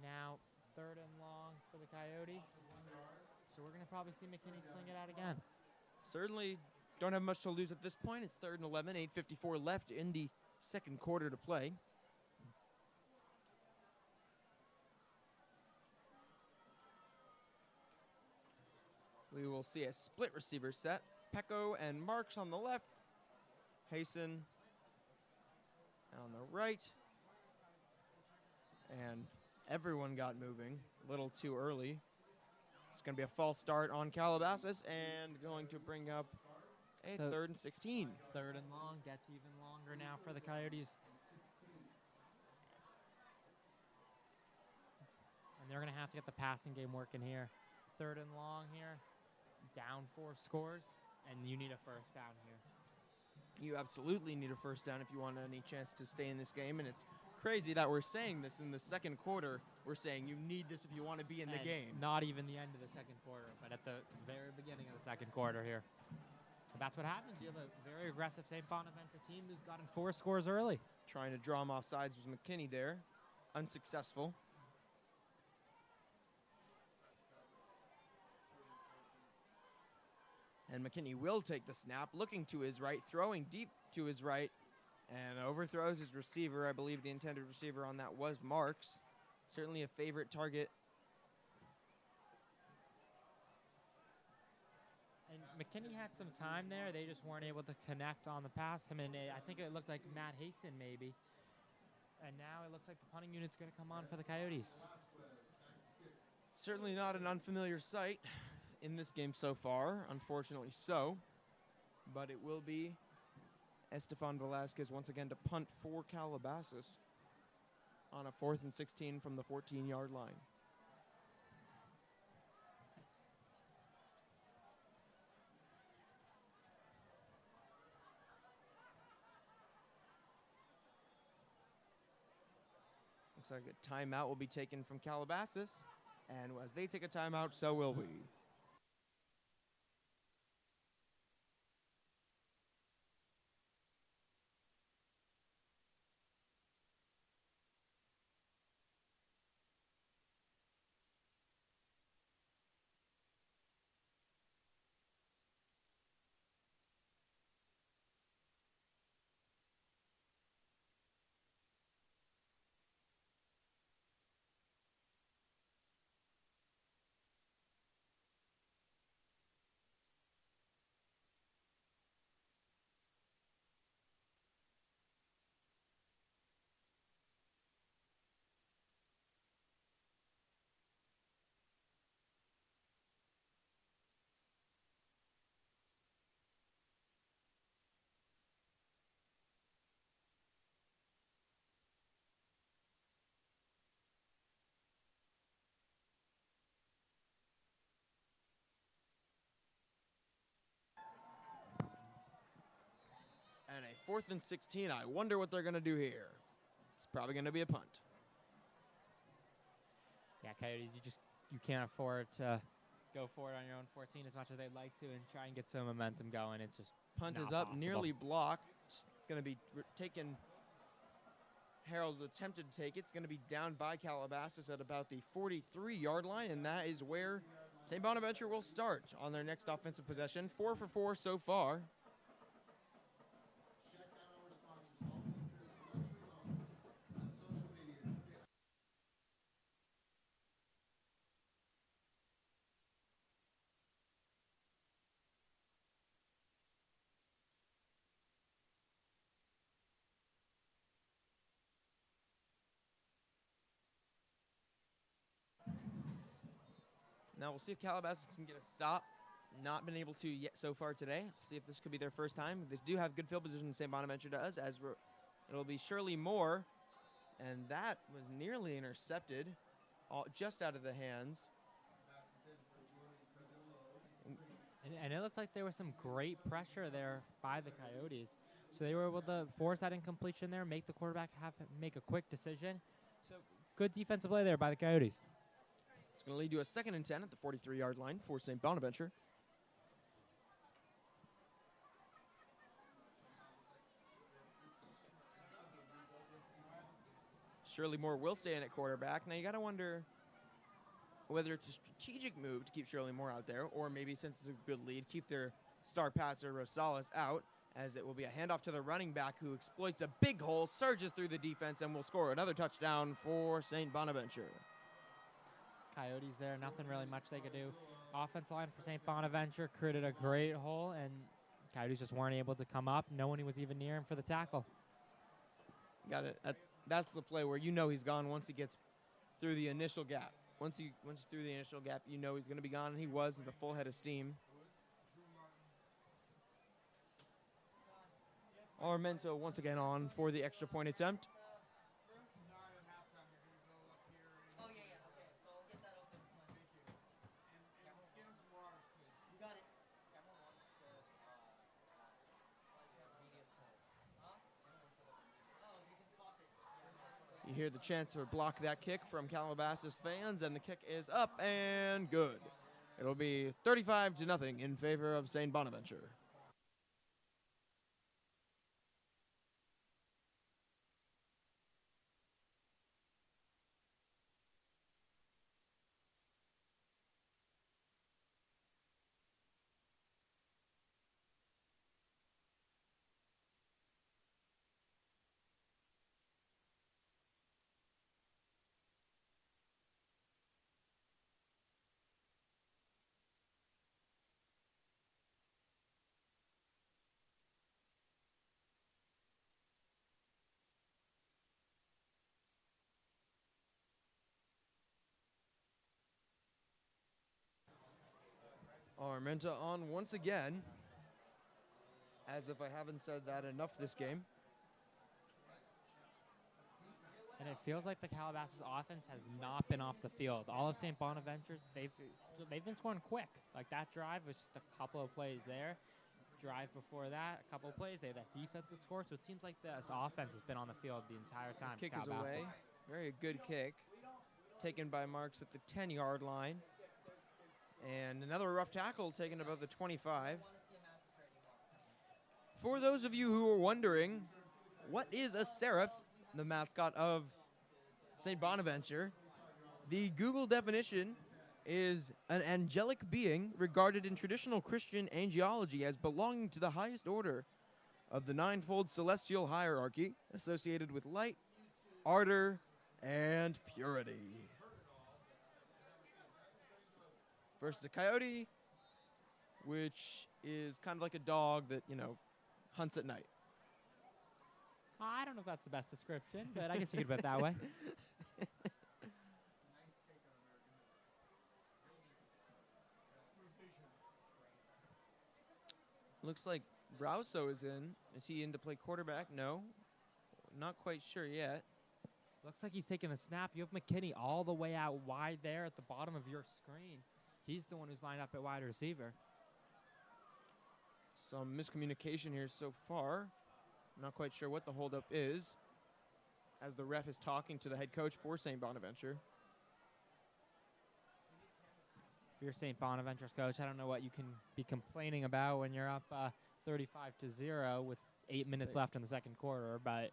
Now 3rd and long for the Coyotes. So we're going to probably see McKinney sling it out again. Certainly don't have much to lose at this point. It's 3rd and 11, 8:54 left in the 2nd quarter to play. We will see a split receiver set. Pecco and Marks on the left. Hasten on the right. And everyone got moving a little too early. It's going to be a false start on Calabasas and going to bring up a 3rd and 16. 3rd and long gets even longer now for the Coyotes. And they're going to have to get the passing game working here. 3rd and long here. Down 4 scores, and you need a first down here. You absolutely need a first down if you want any chance to stay in this game, and it's crazy that we're saying this in the 2nd quarter. We're saying you need this if you want to be in the game. Not even the end of the 2nd quarter, but at the very beginning of the 2nd quarter here. So that's what happens. You have a very aggressive St. Bonaventure team who's gotten 4 scores early. Trying to draw him off sides was McKinney there. Unsuccessful. And McKinney will take the snap, looking to his right, throwing deep to his right, and overthrows his receiver. I believe the intended receiver on that was Marks. Certainly a favorite target. And McKinney had some time there. They just weren't able to connect on the pass. I think it looked like Matt Hasten maybe. And now it looks like the punting unit's going to come on for the Coyotes. Certainly not an unfamiliar sight in this game so far, unfortunately so. But it will be Estefan Velasquez once again to punt for Calabasas on a 4th and 16 from the 14-yard line. Looks like a timeout will be taken from Calabasas, and as they take a timeout, so will we. 4th and 16. I wonder what they're going to do here. It's probably going to be a punt. Yeah, Coyotes, you can't afford to go for it on your own 14 as much as they'd like to and try and get some momentum going. It's just Punt not is up, possible. nearly blocked. It's going to be taken. Harold attempted to take it. It's going to be down by Calabasas at about the 43-yard line, and that is where St. Bonaventure will start on their next offensive possession. 4 for 4 so far. Now we'll see if Calabasas can get a stop. Not been able to yet so far today. See if this could be their first time. They do have good field position, St. Bonaventure does, as it'll be Shirley Moore. And that was nearly intercepted, just out of the hands. And it looked like there was some great pressure there by the Coyotes. So they were able to force that incompletion there, make the quarterback make a quick decision. So good defensive play there by the Coyotes. It's going to lead to a 2nd and 10 at the 43-yard line for St. Bonaventure. Shirley Moore will stay in at quarterback. Now you got to wonder whether it's a strategic move to keep Shirley Moore out there, or maybe since it's a good lead, keep their star passer Rosales out, as it will be a handoff to the running back who exploits a big hole, surges through the defense, and will score another touchdown for St. Bonaventure. Coyotes there, nothing really much they could do. Offensive line for St. Bonaventure created a great hole, and Coyotes just weren't able to come up. No one was even near him for the tackle. Got it. That's the play where you know he's gone once he gets through the initial gap. Once he's through the initial gap, you know he's going to be gone, and he was with a full head of steam. Armento once again on for the extra point attempt. You hear the chance for block that kick from Calabasas fans, and the kick is up and good. It'll be 35-0 in favor of St. Bonaventure. Armenta on once again, as if I haven't said that enough this game. And it feels like the Calabasas offense has not been off the field. All of St. Bonaventure's, they've been scoring quick. Like that drive was just a couple of plays there. Drive before that, a couple of plays. They have that defensive score. So it seems like this offense has been on the field the entire time. Kick is away. Very good kick. Taken by Marks at the 10-yard line. And another rough tackle taken about the 25. For those of you who are wondering, what is a seraph, the mascot of St. Bonaventure? The Google definition is an angelic being regarded in traditional Christian angelology as belonging to the highest order of the ninefold celestial hierarchy, associated with light, ardor, and purity. Versus a coyote, which is kind of like a dog that, hunts at night. I don't know if that's the best description, but I guess you could put it that way. Looks like Brauso is in. Is he in to play quarterback? No. Not quite sure yet. Looks like he's taking the snap. You have McKinney all the way out wide there at the bottom of your screen. He's the one who's lined up at wide receiver. Some miscommunication here so far. I'm not quite sure what the holdup is, as the ref is talking to the head coach for St. Bonaventure. If you're St. Bonaventure's coach, I don't know what you can be complaining about when you're up 35-0 with 8 minutes left in the second quarter, but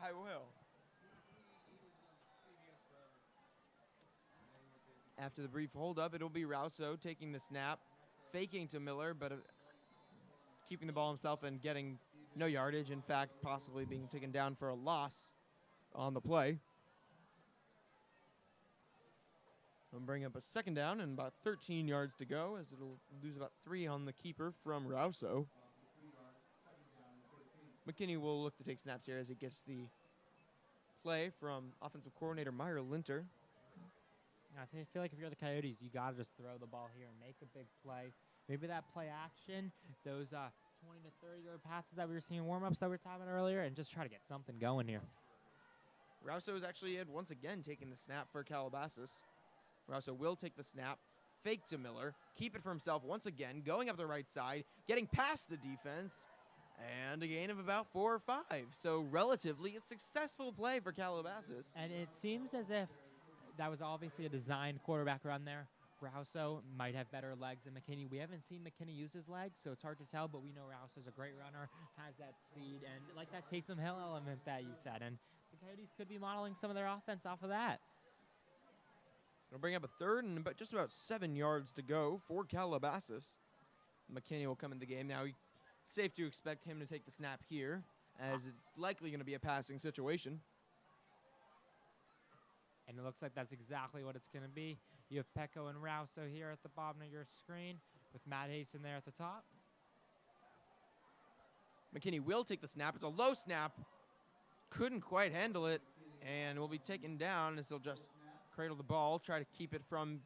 I will. After the brief holdup, it'll be Rousseau taking the snap, faking to Miller, but keeping the ball himself and getting no yardage. In fact, possibly being taken down for a loss on the play. We'll bring up a second down and about 13 yards to go, as it'll lose about 3 on the keeper from Rousseau. McKinney will look to take snaps here as he gets the play from offensive coordinator Meyer Linter. I feel like if you're the Coyotes, you got to just throw the ball here and make a big play. Maybe that play action, those 20 to 30-yard passes that we were seeing, warm-ups that we were talking about earlier, and just try to get something going here. Rousseau is actually once again taking the snap for Calabasas. Rousseau will take the snap, fake to Miller, keep it for himself once again, going up the right side, getting past the defense, and a gain of about 4 or 5. So relatively a successful play for Calabasas. And it seems as if that was obviously a designed quarterback run there. Rousseau might have better legs than McKinney. We haven't seen McKinney use his legs, so it's hard to tell, but we know Rousseau's a great runner, has that speed, and like that Taysom Hill element that you said. And the Coyotes could be modeling some of their offense off of that. It'll bring up a third and just about 7 yards to go for Calabasas. McKinney will come in the game. Now, safe to expect him to take the snap here, as it's likely going to be a passing situation. And it looks like that's exactly what it's going to be. You have Pecco and Rousseau here at the bottom of your screen with Matt Hasten there at the top. McKinney will take the snap. It's a low snap. Couldn't quite handle it, and will be taken down as they'll just cradle the ball, try to keep it from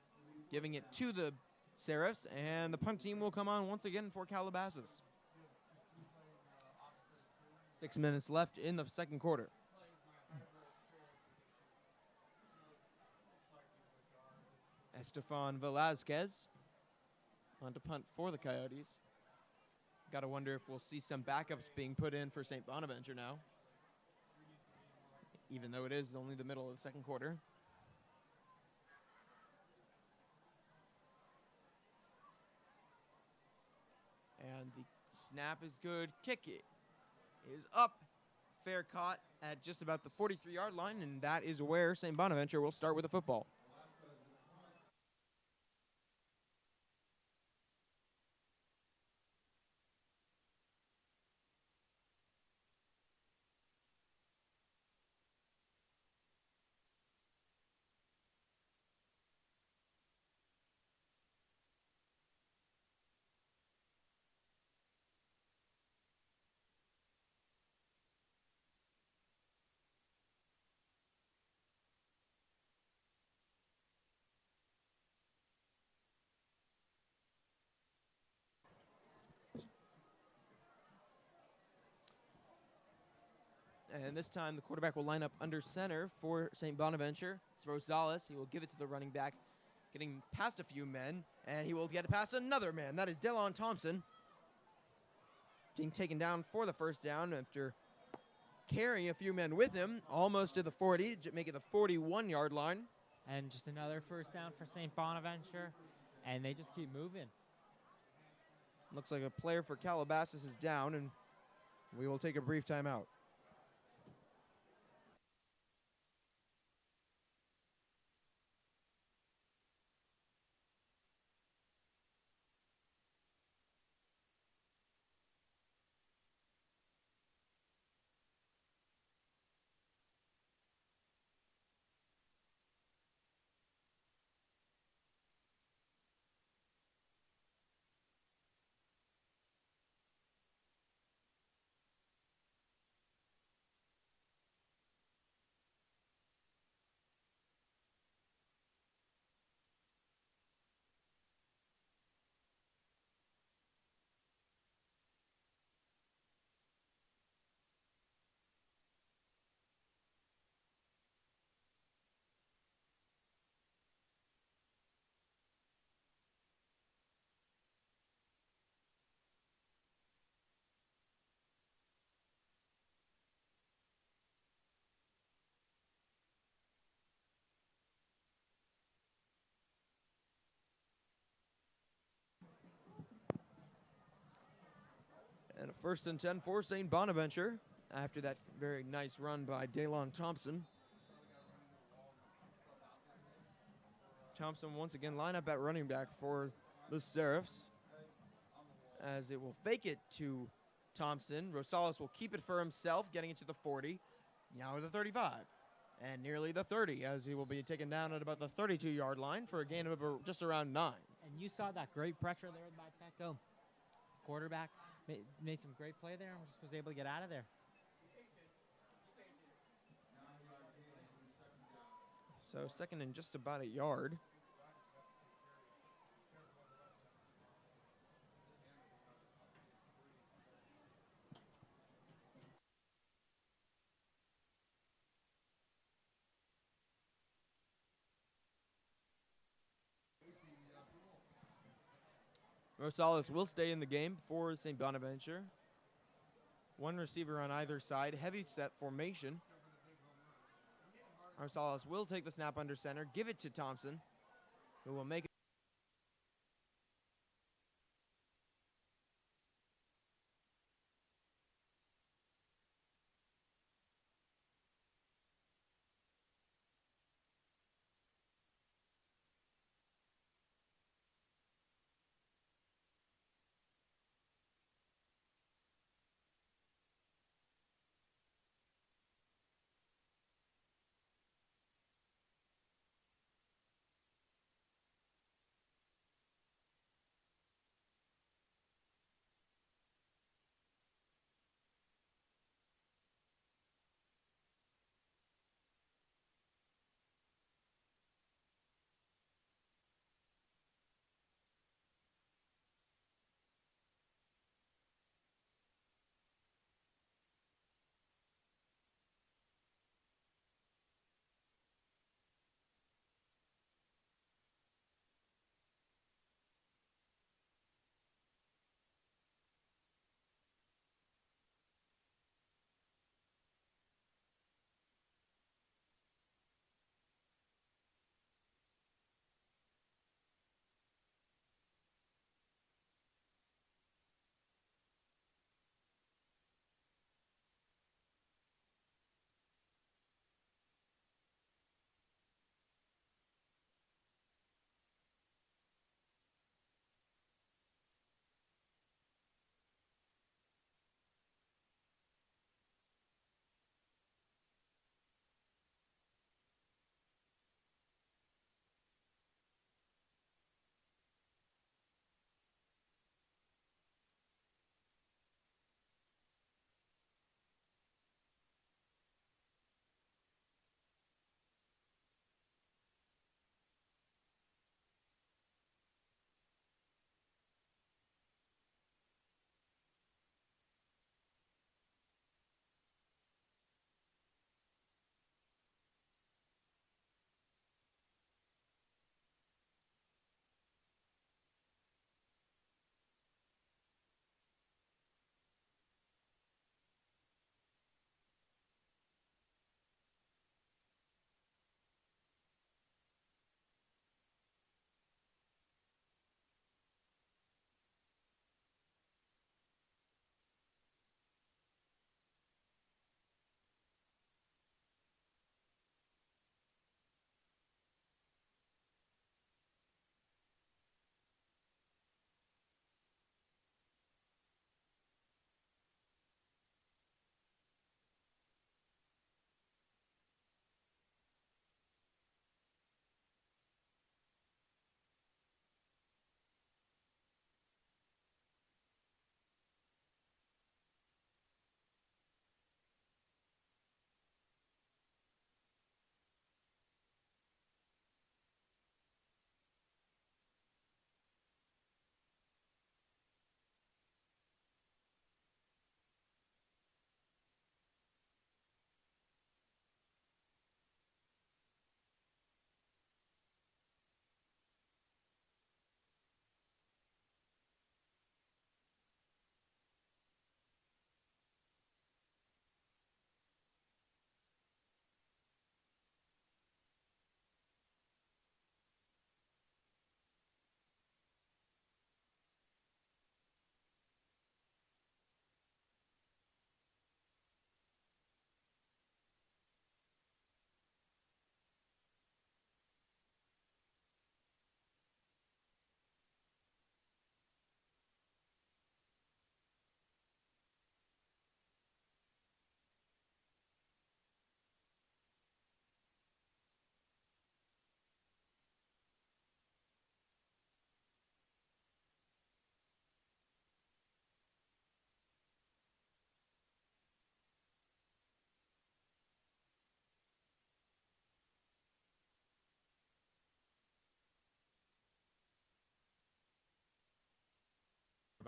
giving it to the Serifs, and the punt team will come on once again for Calabasas. 6 minutes left in the second quarter. Estefan Velazquez on to punt for the Coyotes. Got to wonder if we'll see some backups being put in for St. Bonaventure now, even though it is only the middle of the second quarter. And the snap is good. Kick it is up. Fair caught at just about the 43-yard line, and that is where St. Bonaventure will start with the football. And this time the quarterback will line up under center for St. Bonaventure. It's Rosales. He will give it to the running back, getting past a few men, and he will get past another man. That is Delon Thompson, being taken down for the first down after carrying a few men with him, almost to the 40, make it the 41-yard line. And just another first down for St. Bonaventure, and they just keep moving. Looks like a player for Calabasas is down, and we will take a brief timeout. First and 10 for St. Bonaventure after that very nice run by Daylon Thompson. Thompson once again line up at running back for the Seraphs as it will fake it to Thompson. Rosales will keep it for himself, getting it to the 40, now to the 35, and nearly the 30 as he will be taken down at about the 32-yard line for a gain of just around 9. And you saw that great pressure there by Petco. Quarterback made some great play there and just was able to get out of there. So second and just about a yard. Rosales will stay in the game for St. Bonaventure. One receiver on either side, heavy set formation. Rosales will take the snap under center, give it to Thompson, who will make it.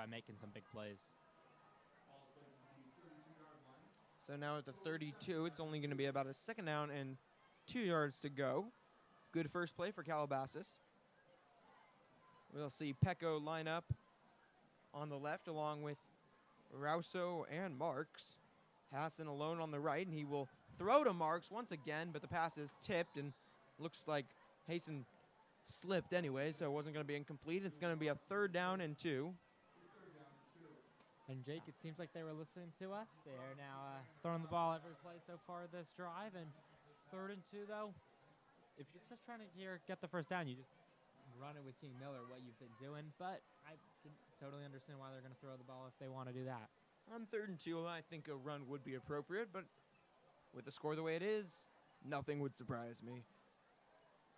by making some big plays. So now at the 32, it's only going to be about a second down and 2 yards to go. Good first play for Calabasas. We'll see Pecco line up on the left along with Rouso and Marks. Hassan alone on the right, and he will throw to Marks once again, but the pass is tipped, and looks like Hassan slipped anyway, so it wasn't going to be incomplete. It's going to be a 3rd down and 2. And Jake, it seems like they were listening to us. They are now throwing the ball every play so far this drive. And 3rd and 2, though, if you're just trying to get the first down, you just run it with King Miller, what you've been doing. But I can totally understand why they're going to throw the ball if they want to do that. On 3rd and 2, I think a run would be appropriate, but with the score the way it is, nothing would surprise me.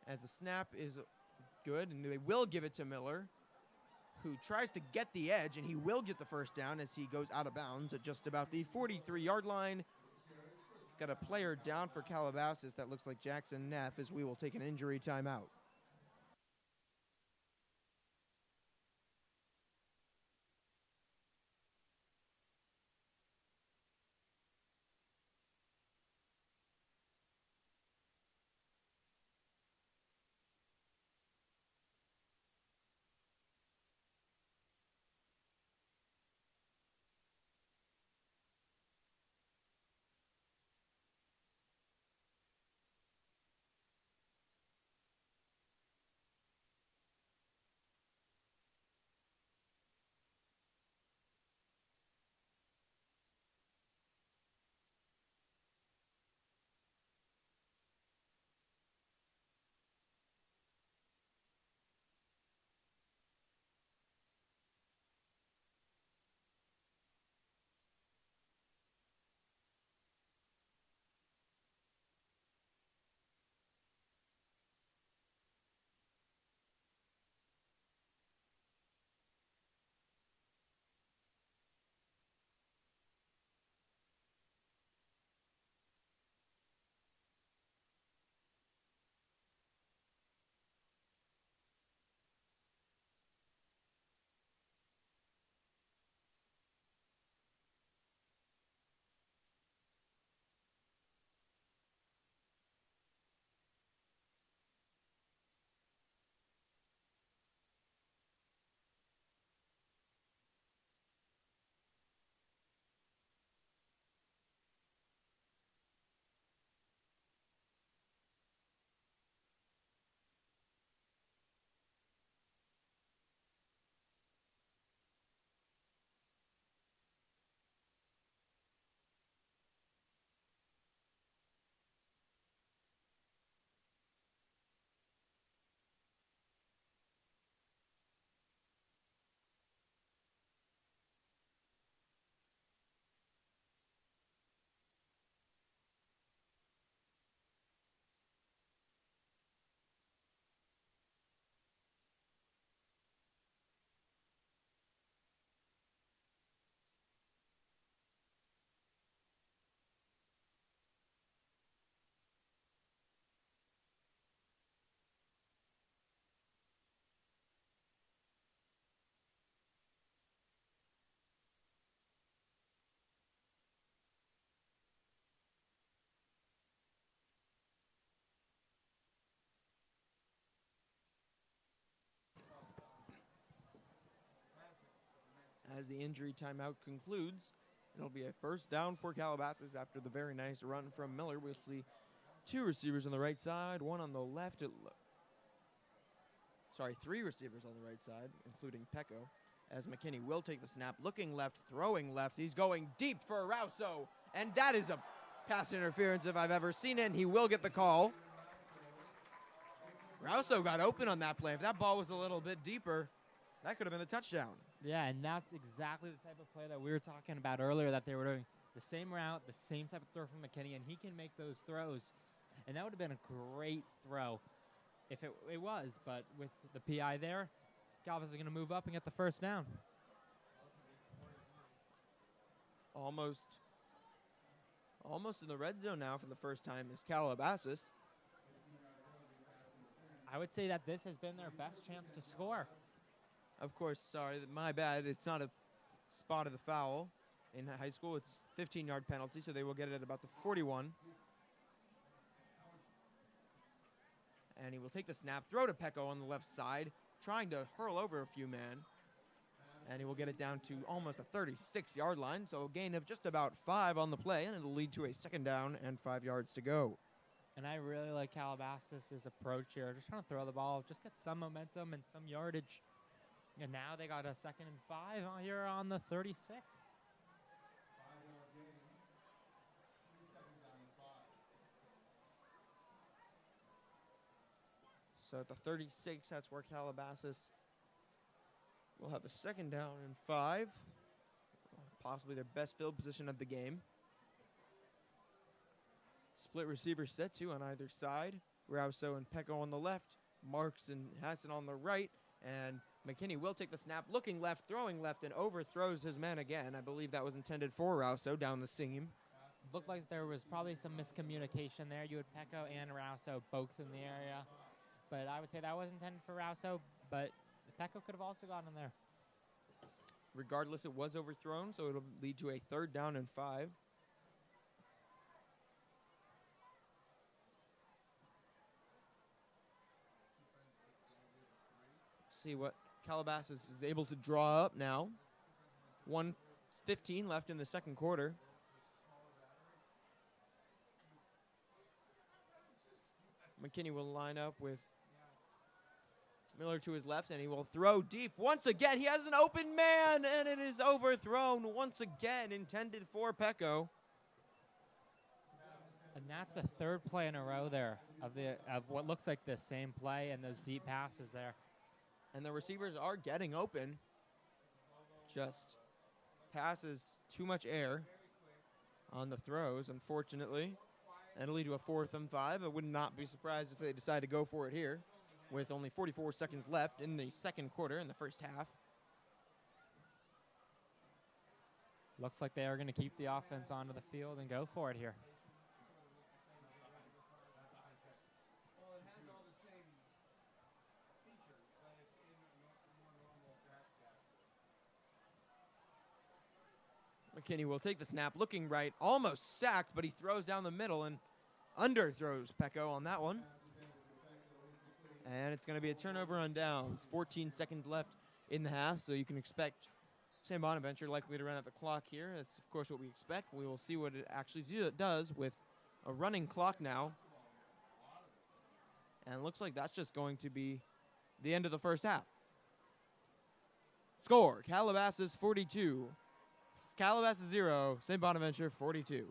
As the snap is good, and they will give it to Miller, who tries to get the edge, and he will get the first down as he goes out of bounds at just about the 43-yard line. Got a player down for Calabasas. That looks like Jackson Neff, as we will take an injury timeout. As the injury timeout concludes, it'll be a 1st down for Calabasas after the very nice run from Miller. We'll see 2 receivers on the right side, 1 on the left. 3 receivers on the right side, including Pecco, as McKinney will take the snap, looking left, throwing left. He's going deep for Rouso, and that is a pass interference if I've ever seen it, and he will get the call. Rouso got open on that play. If that ball was a little bit deeper, that could have been a touchdown. Yeah, and that's exactly the type of play that we were talking about earlier, that they were doing the same route, the same type of throw from McKinney, and he can make those throws. And that would have been a great throw if it was, but with the PI there, Calabasas is going to move up and get the first down. Almost in the red zone now for the first time is Calabasas. I would say that this has been their best chance to score. Of course, sorry, my bad. It's not a spot of the foul in high school. It's 15-yard penalty, so they will get it at about the 41. And he will take the snap, throw to Pecco on the left side, trying to hurl over a few men. And he will get it down to almost a 36-yard line, so a gain of just about 5 on the play, and it'll lead to a 2nd down and 5 yards to go. And I really like Calabasas' approach here. Just trying to throw the ball, just get some momentum and some yardage. And now they got a 2nd and 5 here on the 36. So at the 36, that's where Calabasas will have a 2nd down and 5. Possibly their best field position of the game. Split receiver set to on either side. Rouso and Pecco on the left. Marks and Hassan on the right. And McKinney will take the snap, looking left, throwing left, and overthrows his man again. I believe that was intended for Rouso down the seam. Looked like there was probably some miscommunication there. You had Pecco and Rouso both in the area. But I would say that was intended for Rouso, but Pecco could have also gotten in there. Regardless, it was overthrown, so it'll lead to a 3rd down and 5. See what Calabasas is able to draw up now. 1:15 left in the 2nd quarter. McKinney will line up with Miller to his left, and he will throw deep. Once again, he has an open man, and it is overthrown once again, intended for Pecco. And that's the 3rd play in a row there of what looks like the same play and those deep passes there. And the receivers are getting open. Just passes too much air on the throws, unfortunately. And it'll lead to a 4th and 5. I would not be surprised if they decide to go for it here, with only 44 seconds left in the 2nd quarter, in the 1st half. Looks like they are going to keep the offense onto the field and go for it here. McKinney will take the snap, looking right, almost sacked, but he throws down the middle and underthrows Pecco on that one. And it's going to be a turnover on downs. 14 seconds left in the half, so you can expect St. Bonaventure likely to run out the clock here. That's, of course, what we expect. We will see what it actually does with a running clock now. And it looks like that's just going to be the end of the 1st half. Score, Calabasas 42. Calabasas 0, St. Bonaventure 42.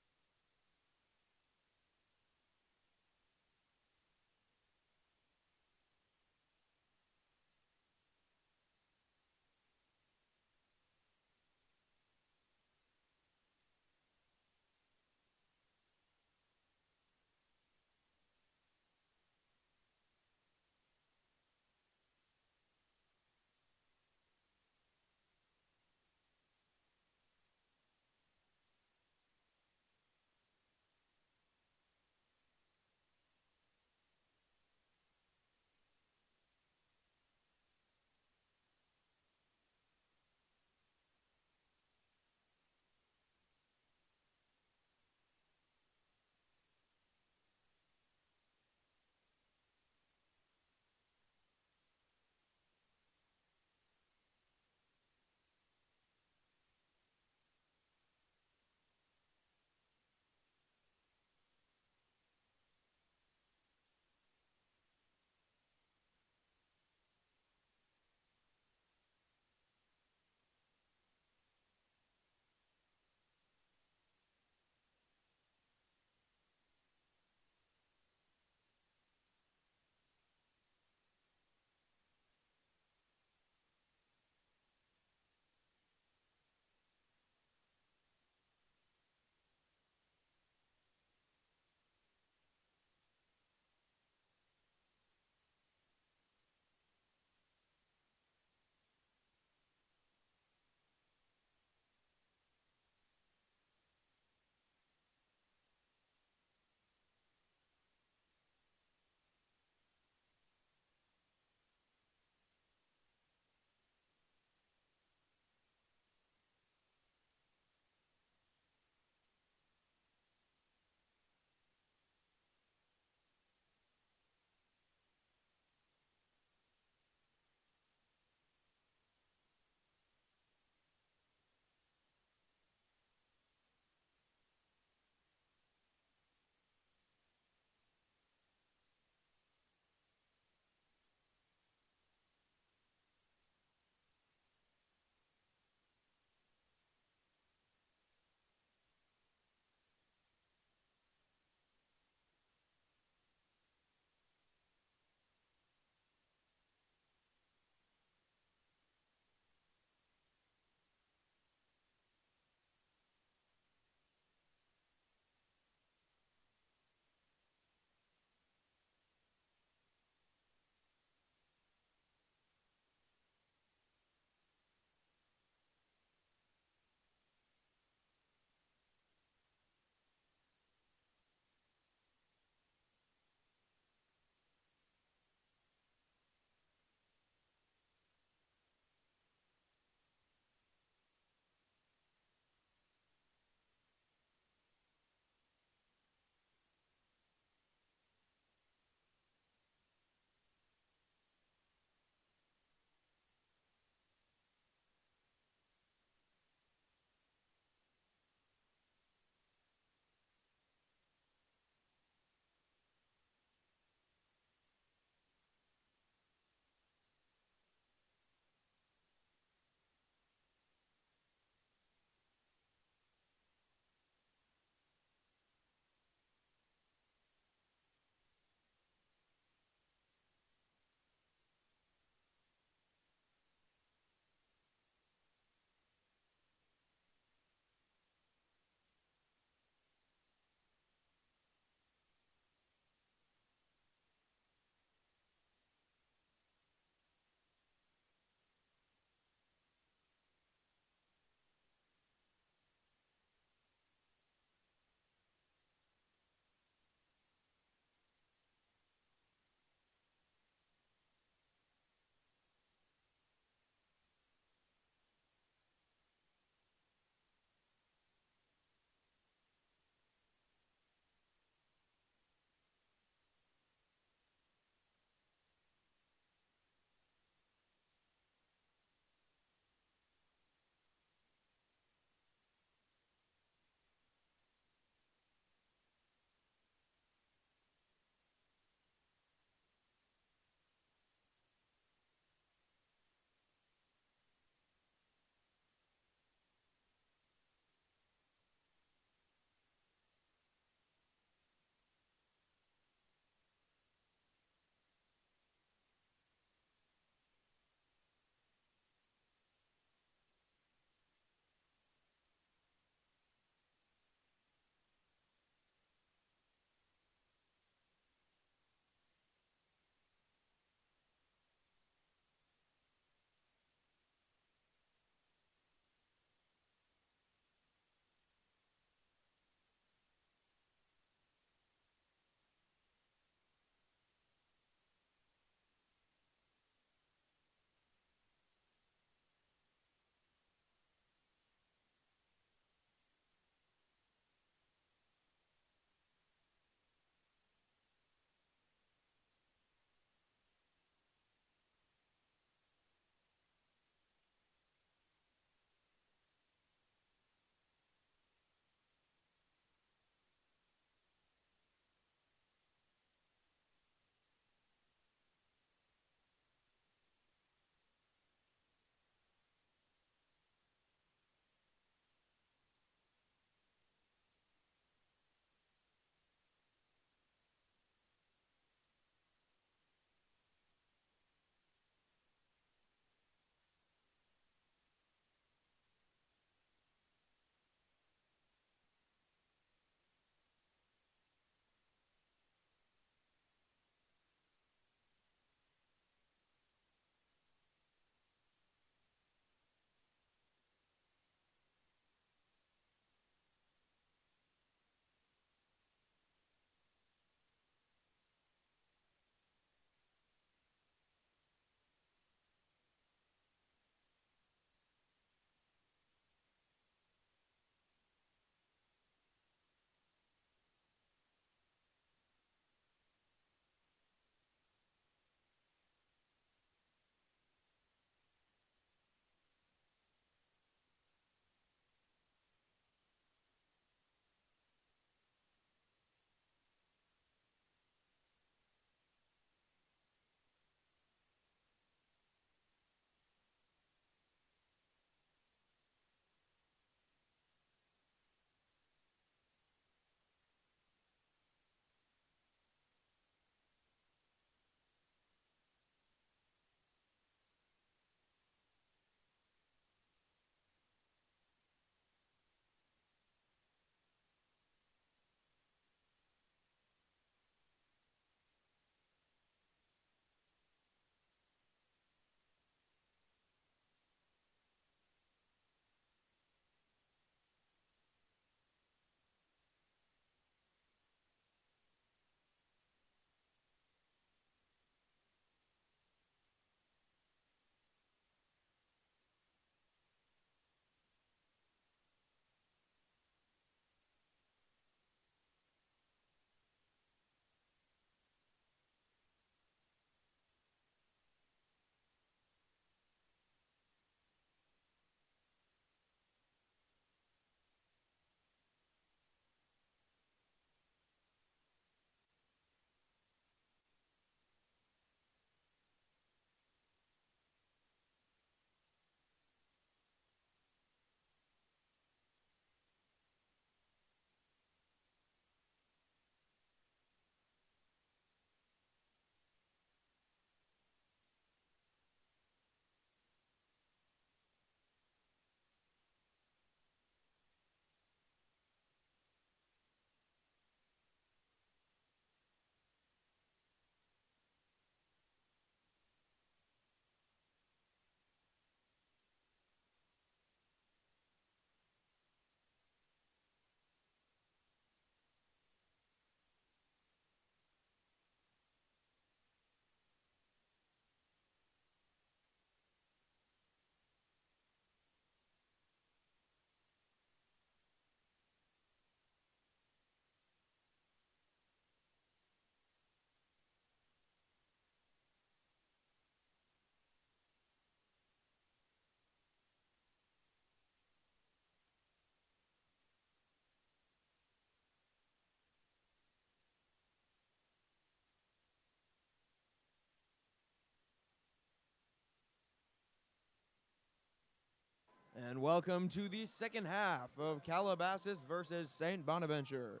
And welcome to the second half of Calabasas versus St. Bonaventure.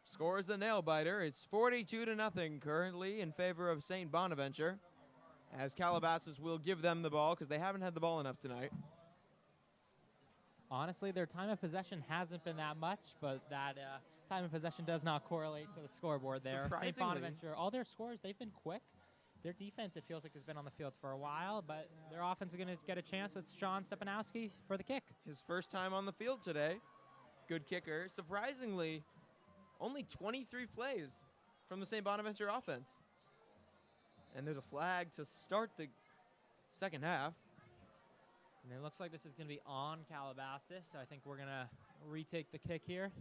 Score is a nail-biter. It's 42-0 currently in favor of St. Bonaventure, as Calabasas will give them the ball because they haven't had the ball enough tonight. Honestly, their time of possession hasn't been that much, but that time of possession does not correlate to the scoreboard there. St. Bonaventure, all their scores, they've been quick. Their defense, it feels like, has been on the field for a while, but their offense is going to get a chance with Sean Stepanowski for the kick. His first time on the field today. Good kicker. Surprisingly, only 23 plays from the St. Bonaventure offense. And there's a flag to start the second half. And it looks like this is going to be on Calabasas, so I think we're going to retake the kick here.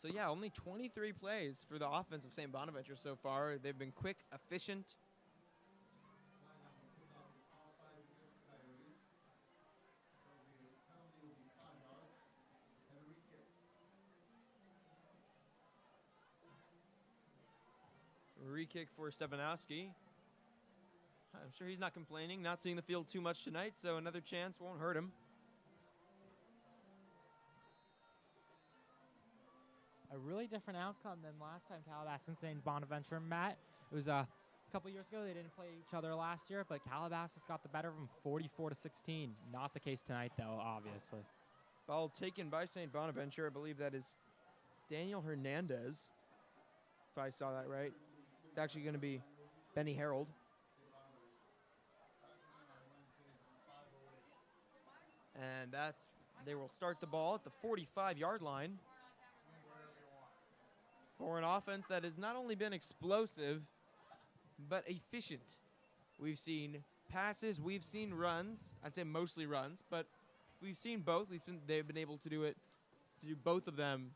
So, yeah, only 23 plays for the offense of St. Bonaventure so far. They've been quick, efficient. Re-kick for Stepanowski. I'm sure he's not complaining, not seeing the field too much tonight, so another chance won't hurt him. A really different outcome than last time Calabasas and St. Bonaventure met. It was a couple years ago. They didn't play each other last year, but Calabasas got the better of them 44-16. Not the case tonight, though, obviously. Ball taken by St. Bonaventure. I believe that is Daniel Hernandez, if I saw that right. It's actually going to be Benny Harold. And they will start the ball at the 45-yard line for an offense that has not only been explosive, but efficient. We've seen passes, we've seen runs. I'd say mostly runs, but we've seen both. They've been able to do both of them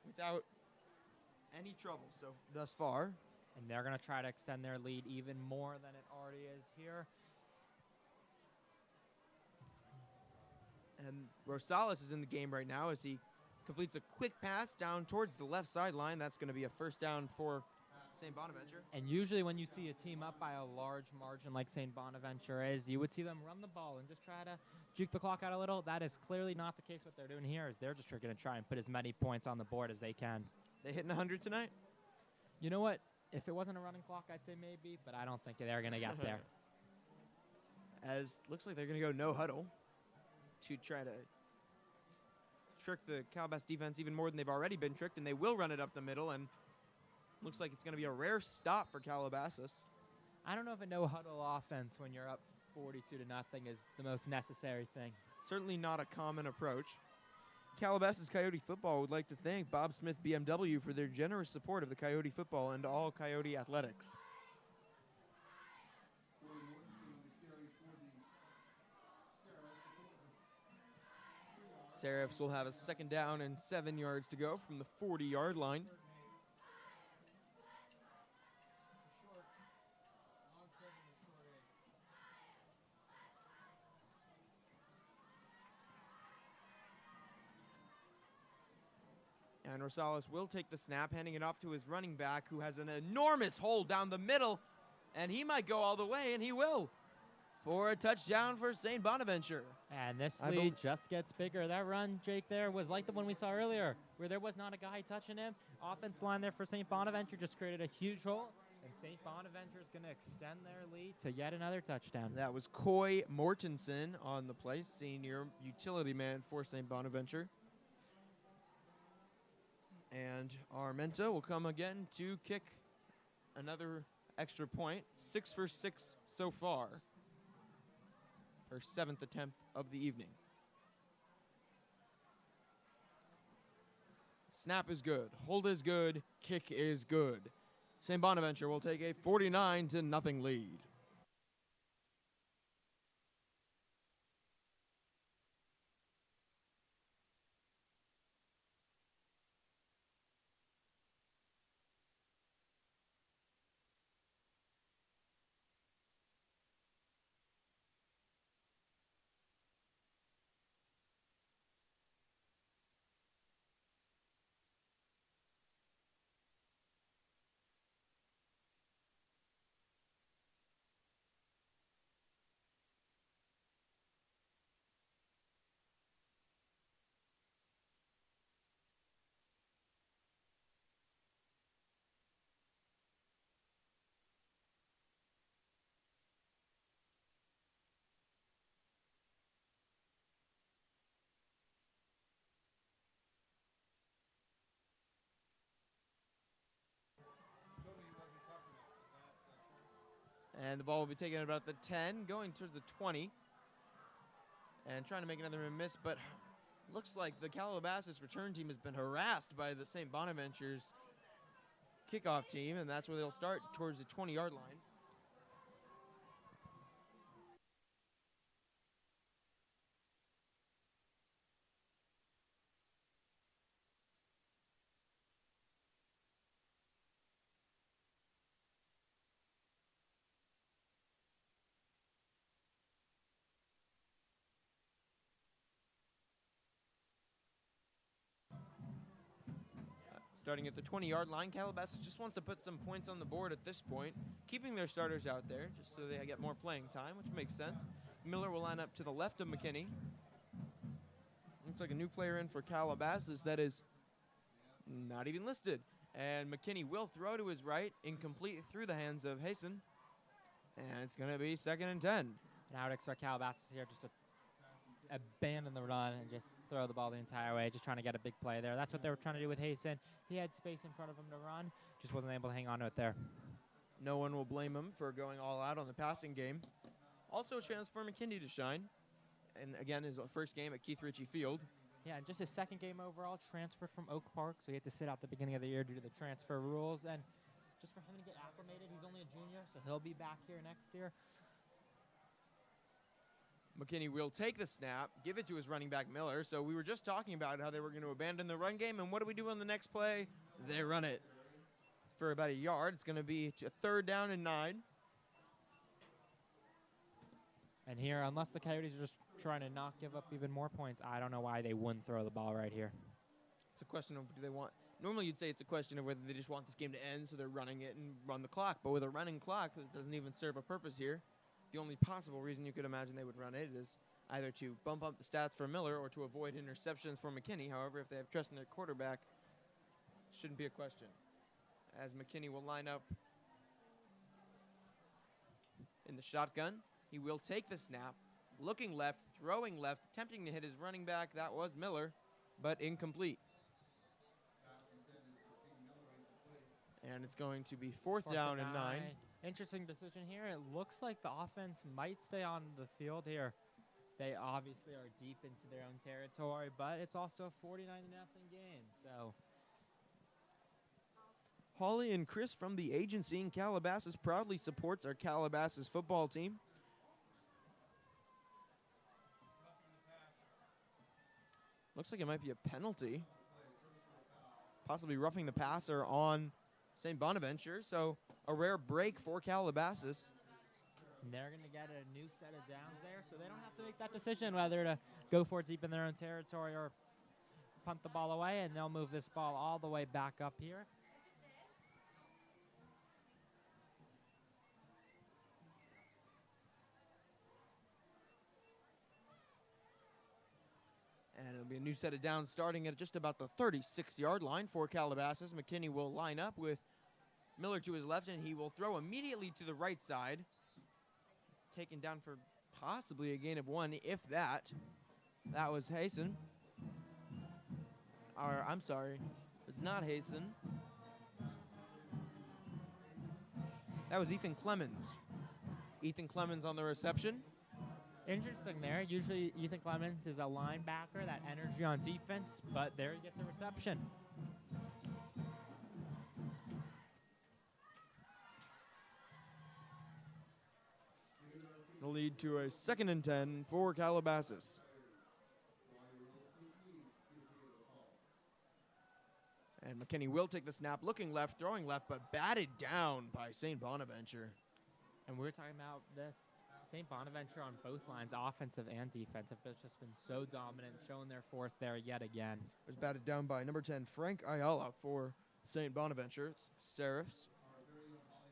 without any trouble thus far. And they're going to try to extend their lead even more than it already is here. And Rosales is in the game right now as he completes a quick pass down towards the left sideline. That's going to be a first down for St. Bonaventure. And usually when you see a team up by a large margin like St. Bonaventure is, you would see them run the ball and just try to juke the clock out a little. That is clearly not the case. What they're doing here is they're just going to try and put as many points on the board as they can. They hitting 100 tonight? You know what? If it wasn't a running clock, I'd say maybe, but I don't think they're going to get there. As looks like they're going to go no huddle to try to trick the Calabasas defense even more than they've already been tricked, and they will run it up the middle, and looks like it's going to be a rare stop for Calabasas. I don't know if a no-huddle offense when you're up 42-0 is the most necessary thing. Certainly not a common approach. Calabasas Coyote football would like to thank Bob Smith BMW for their generous support of the Coyote football and all Coyote athletics. Serifs will have a second down and 7 yards to go from the 40-yard line. And Rosales will take the snap, handing it off to his running back, who has an enormous hole down the middle, and he might go all the way, and he will, for a touchdown for St. Bonaventure. And this lead just gets bigger. That run, Jake, there was like the one we saw earlier, where there was not a guy touching him. Offense line there for St. Bonaventure just created a huge hole, and St. Bonaventure is going to extend their lead to yet another touchdown. That was Coy Mortensen on the play, senior utility man for St. Bonaventure. And Armenta will come again to kick another extra point. 6 for 6 so far. Her 7th attempt of the evening. Snap is good. Hold is good. Kick is good. St. Bonaventure will take a 49-0 lead. And the ball will be taken at about the 10, going to the 20. And trying to make another miss, but looks like the Calabasas return team has been harassed by the St. Bonaventure's kickoff team, and that's where they'll start towards the 20-yard line. Starting at the 20-yard line, Calabasas just wants to put some points on the board at this point, keeping their starters out there just so they get more playing time, which makes sense. Miller will line up to the left of McKinney. Looks like a new player in for Calabasas that is not even listed. And McKinney will throw to his right, incomplete through the hands of Hasten. And it's going to be 2nd and 10. And I would expect Calabasas here just to abandon the run and just throw the ball the entire way, just trying to get a big play there. That's what they were trying to do with Hasten. He had space in front of him to run, just wasn't able to hang on to it there. No one will blame him for going all out on the passing game. Also a chance for McKinney to shine. And again, his first game at Keith Ritchie Field. Yeah, and just his 2nd game overall, transferred from Oak Park, so he had to sit out the beginning of the year due to the transfer rules. And just for him to get acclimated, he's only a junior, so he'll be back here next year. McKinney will take the snap, give it to his running back Miller. So we were just talking about how they were going to abandon the run game, and what do we do on the next play? They run it for about a yard. It's going to be a 3rd down and 9. And here, unless the Coyotes are just trying to not give up even more points, I don't know why they wouldn't throw the ball right here. It's a question of do they want. Normally you'd say it's a question of whether they just want this game to end, so they're running it and run the clock. But with a running clock, it doesn't even serve a purpose here. The only possible reason you could imagine they would run it is either to bump up the stats for Miller or to avoid interceptions for McKinney. However, if they have trust in their quarterback, shouldn't be a question. As McKinney will line up in the shotgun, he will take the snap, looking left, throwing left, attempting to hit his running back. That was Miller, but incomplete. And it's going to be 4th down and 9. Interesting decision here. It looks like the offense might stay on the field here. They obviously are deep into their own territory, but it's also a 49-0 game. So Holly and Chris from the agency in Calabasas proudly supports our Calabasas football team. Looks like it might be a penalty. Possibly roughing the passer on St. Bonaventure. So a rare break for Calabasas. And they're going to get a new set of downs there, so they don't have to make that decision whether to go for it deep in their own territory or punt the ball away, and they'll move this ball all the way back up here. And it'll be a new set of downs starting at just about the 36-yard line for Calabasas. McKinney will line up with Miller to his left, and he will throw immediately to the right side. Taken down for possibly a gain of 1, if that. That was Hasten. Or, I'm sorry, it's not Hasten. That was Ethan Clemens. Ethan Clemens on the reception. Interesting there. Usually Ethan Clemens is a linebacker, that energy on defense, but there he gets a reception. It'll lead to a 2nd and 10 for Calabasas. And McKinney will take the snap, looking left, throwing left, but batted down by St. Bonaventure. And we were talking about this. St. Bonaventure on both lines, offensive and defensive, has just been so dominant, showing their force there yet again. It was batted down by number 10, Frank Ayala for St. Bonaventure. Serifs.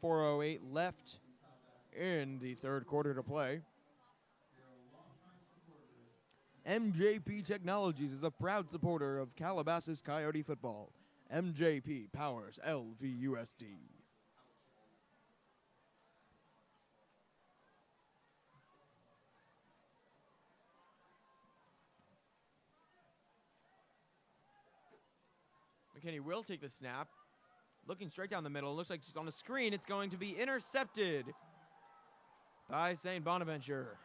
4:08 left in the 3rd quarter to play. MJP Technologies is a proud supporter of Calabasas Coyote football. MJP powers LVUSD. McKinney will take the snap. Looking straight down the middle. Looks like she's on the screen. It's going to be intercepted. by St. Bonaventure.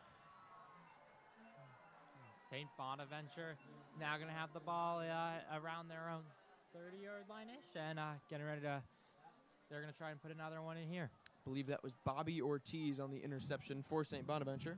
St. Bonaventure is now going to have the ball around their own 30-yard line-ish and getting ready to, they're going to try and put another one in here. I believe that was Bobby Ortiz on the interception for St. Bonaventure.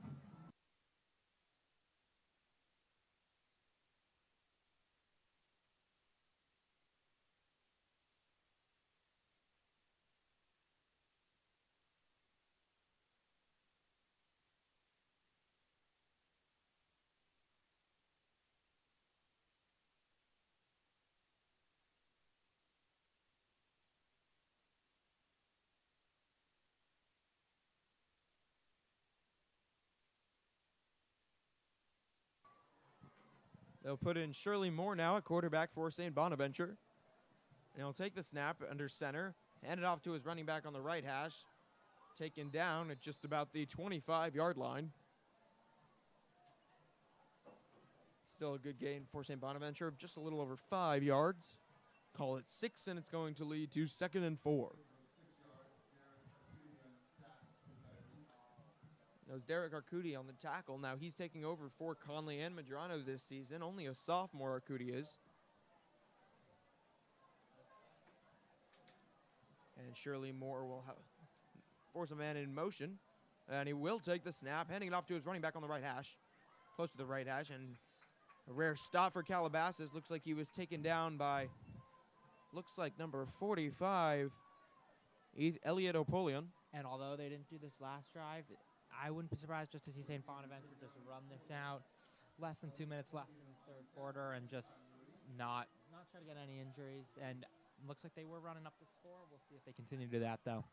They'll put in Shirley Moore now at quarterback for St. Bonaventure. And he'll take the snap under center, hand it off to his running back on the right hash, taken down at just about the 25-yard line. Still a good gain for St. Bonaventure, just a little over 5 yards. Call it 6, and it's going to lead to 2nd and 4. That was Derek Arcudi on the tackle. Now he's taking over for Conley and Madrano this season. Only a sophomore, Arcudi is. And Shirley Moore will force a man in motion. And he will take the snap, handing it off to his running back on the right hash. Close to the right hash. And a rare stop for Calabasas. Looks like he was taken down by, looks like number 45, Elliot O'Polion. And although they didn't do this last drive, I wouldn't be surprised just to see St. Bonaventure just run this out. Less than 2 minutes left in the third quarter and just not try to get any injuries. And looks like they were running up the score. We'll see if they continue to do that, though.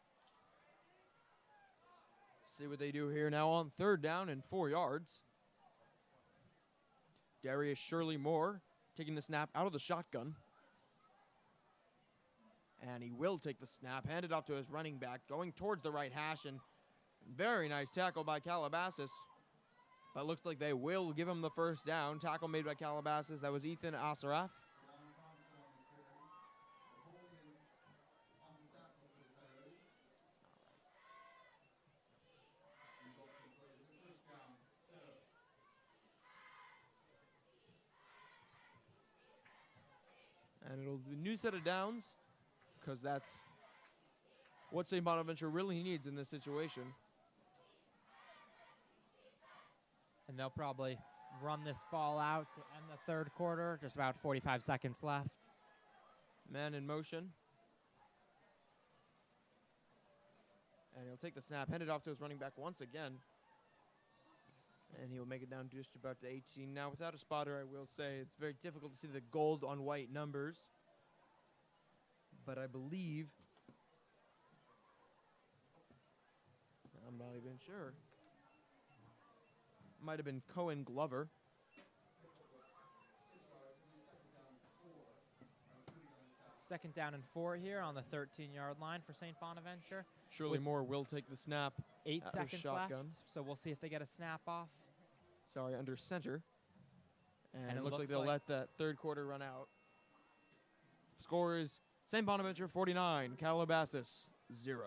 See what they do here now on 3rd down and 4 yards. Darius Shirley Moore taking the snap out of the shotgun. And he will take the snap, hand it off to his running back, going towards the right hash, and very nice tackle by Calabasas. But looks like they will give him the first down. Tackle made by Calabasas. That was Ethan Asaraf. And it'll be a new set of downs, because that's what St. Bonaventure really needs in this situation. And they'll probably run this ball out to end the third quarter. Just about 45 seconds left. Man in motion. And he'll take the snap, hand it off to his running back once again. And he'll make it down to just about the 18. Now, without a spotter, I will say it's very difficult to see the gold on white numbers. But I believe, I'm not even sure. Might have been Cohen Glover. Second down and 4 here on the 13-yard line for St. Bonaventure. Shirley Moore will take the snap. 8 out of seconds left, shotgun. so we'll see if they get a snap off. Sorry, under center. And it looks looks like they'll let that third quarter run out. Score is St. Bonaventure 49, Calabasas 0.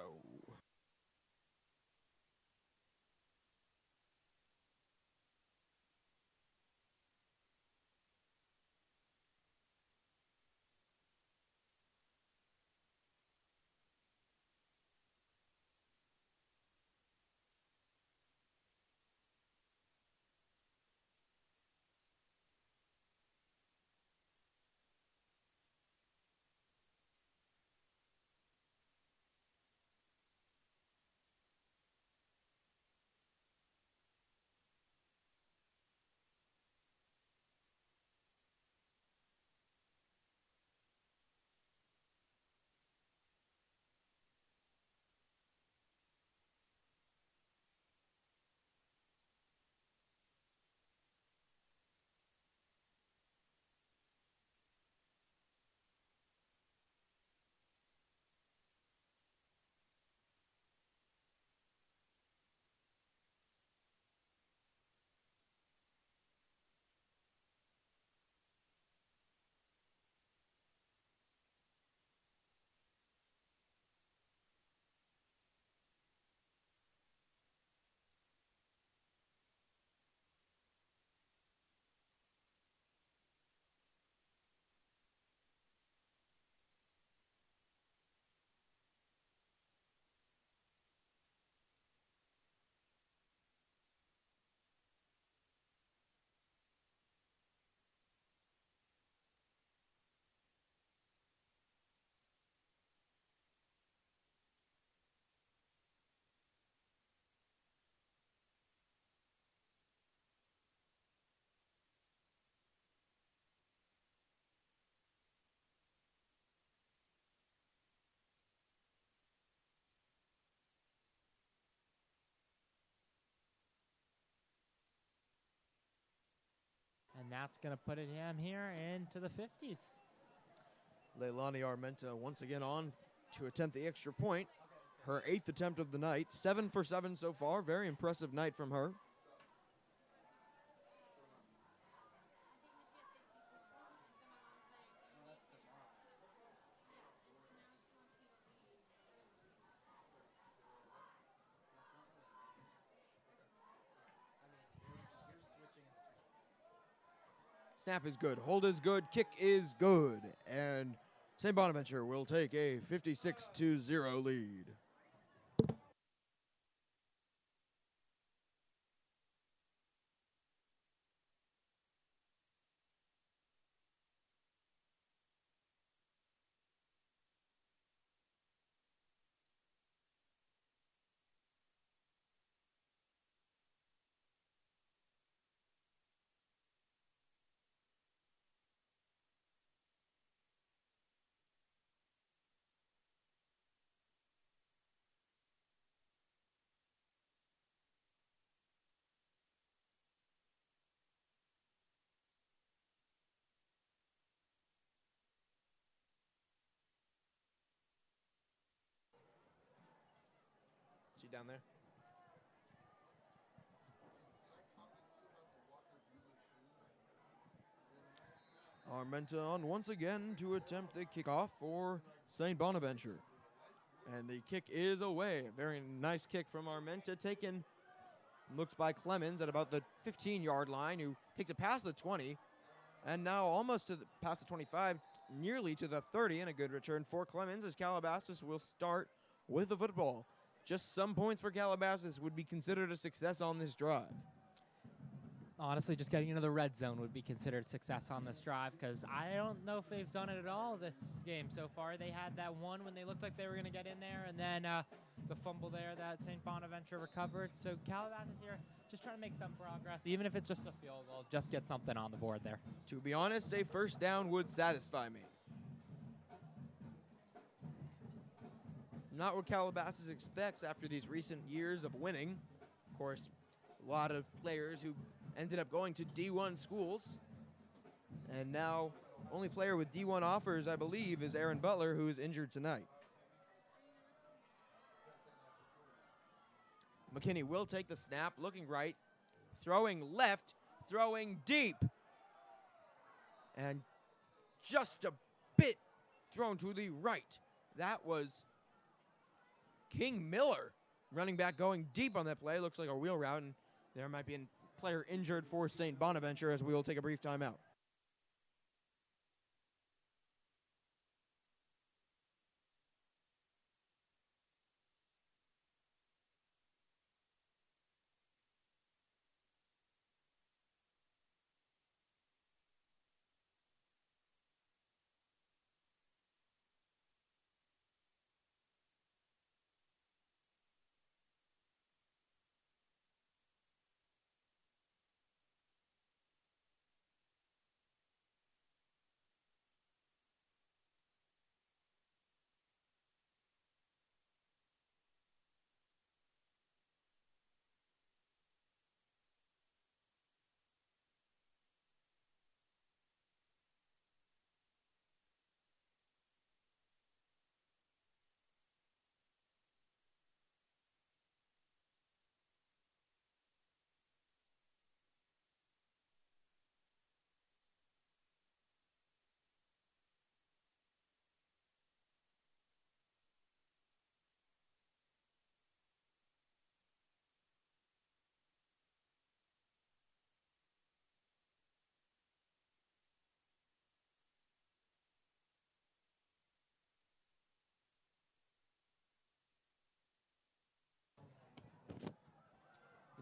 that's going to put him here into the 50s. Leilani Armenta once again on to attempt the extra point. Her 8th attempt of the night. 7 for 7 so far. Very impressive night from her. Snap is good. Hold is good. Kick is good. And St. Bonaventure will take a 56-0 lead. She down there? Armenta on once again to attempt the kickoff for St. Bonaventure. And the kick is away. A very nice kick from Armenta, taken, looks by Clemens at about the 15-yard line, who takes it past the 20, and now almost to past the 25, nearly to the 30, and a good return for Clemens as Calabasas will start with the football. Just some points for Calabasas would be considered a success on this drive. Honestly, just getting into the red zone would be considered success on this drive, because I don't know if they've done it at all this game so far. They had that one when they looked like they were going to get in there, and then the fumble there that St. Bonaventure recovered. So Calabasas here just trying to make some progress. Even if it's just a field goal, just get something on the board there. To be honest, a first down would satisfy me. Not what Calabasas expects after these recent years of winning. Of course, a lot of players who ended up going to D1 schools. And now, only player with D1 offers, I believe, is Aaron Butler, who is injured tonight. McKinney will take the snap, looking right, throwing left, throwing deep. And just a bit thrown to the right. That was King Miller, running back, going deep on that play. Looks like a wheel route, and there might be a player injured for St. Bonaventure as we will take a brief timeout.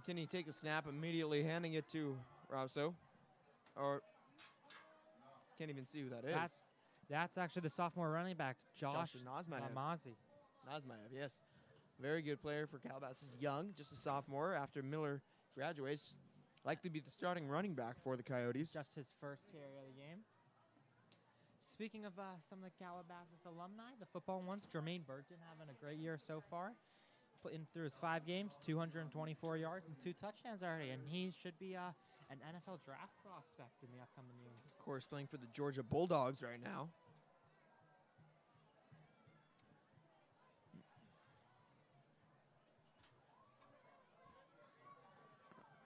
McKinney take the snap, immediately handing it to Rauso. Or can't even see who that is. That's actually the sophomore running back, Josh Namazi. Nazmayev, yes. Very good player for Calabasas. Young, just a sophomore after Miller graduates. Likely to be the starting running back for the Coyotes. Just his first carry of the game. Speaking of some of the Calabasas alumni, the football ones, Jermaine Burton having a great year so far. Through his 5 games, 224 yards and 2 touchdowns already, and he should be an NFL draft prospect in the upcoming years. Of course, playing for the Georgia Bulldogs right now.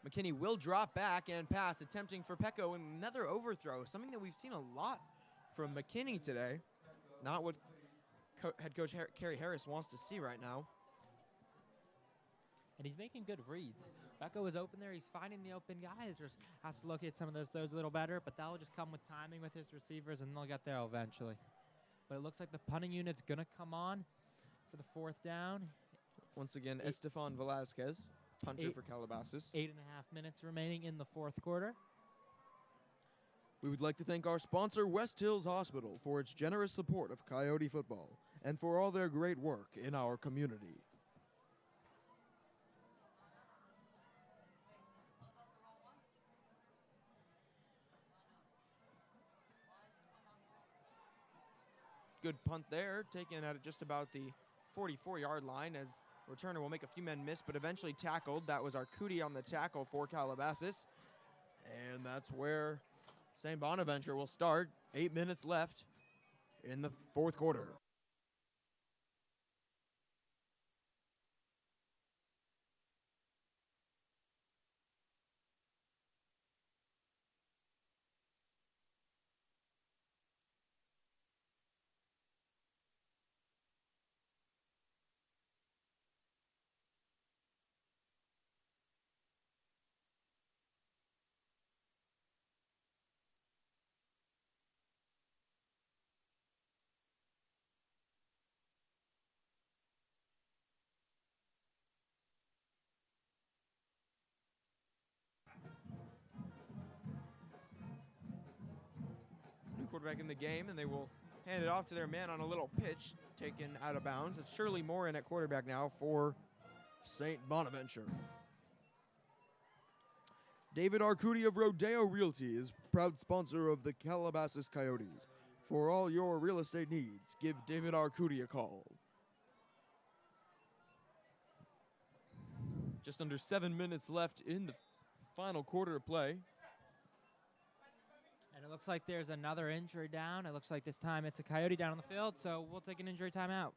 McKinney will drop back and pass, attempting for Pecco another overthrow, something that we've seen a lot from McKinney today. Not what head coach Kerry Harris wants to see right now. And he's making good reads. Pecco is open there. He's finding the open guy. Just has to locate some of those throws a little better, but that will just come with timing with his receivers, and they'll get there eventually. But it looks like the punting unit's going to come on for the 4th down. Once again, Estefan Velasquez, punter for Calabasas. 8.5 minutes remaining in the 4th quarter. We would like to thank our sponsor, West Hills Hospital, for its generous support of Coyote football and for all their great work in our community. Good punt there, taken at just about the 44-yard line as returner will make a few men miss, but eventually tackled. That was Arcudi on the tackle for Calabasas. And that's where St. Bonaventure will start. 8 minutes left in the 4th quarter. Quarterback in the game, and they will hand it off to their man on a little pitch taken out of bounds. It's Shirley Morin at quarterback now for St. Bonaventure. David Arcudi of Rodeo Realty is proud sponsor of the Calabasas Coyotes. For all your real estate needs, give David Arcudi a call. Just under 7 minutes left in the final quarter of play. And it looks like there's another injury down. It looks like this time it's a Coyote down on the field, so we'll take an injury timeout.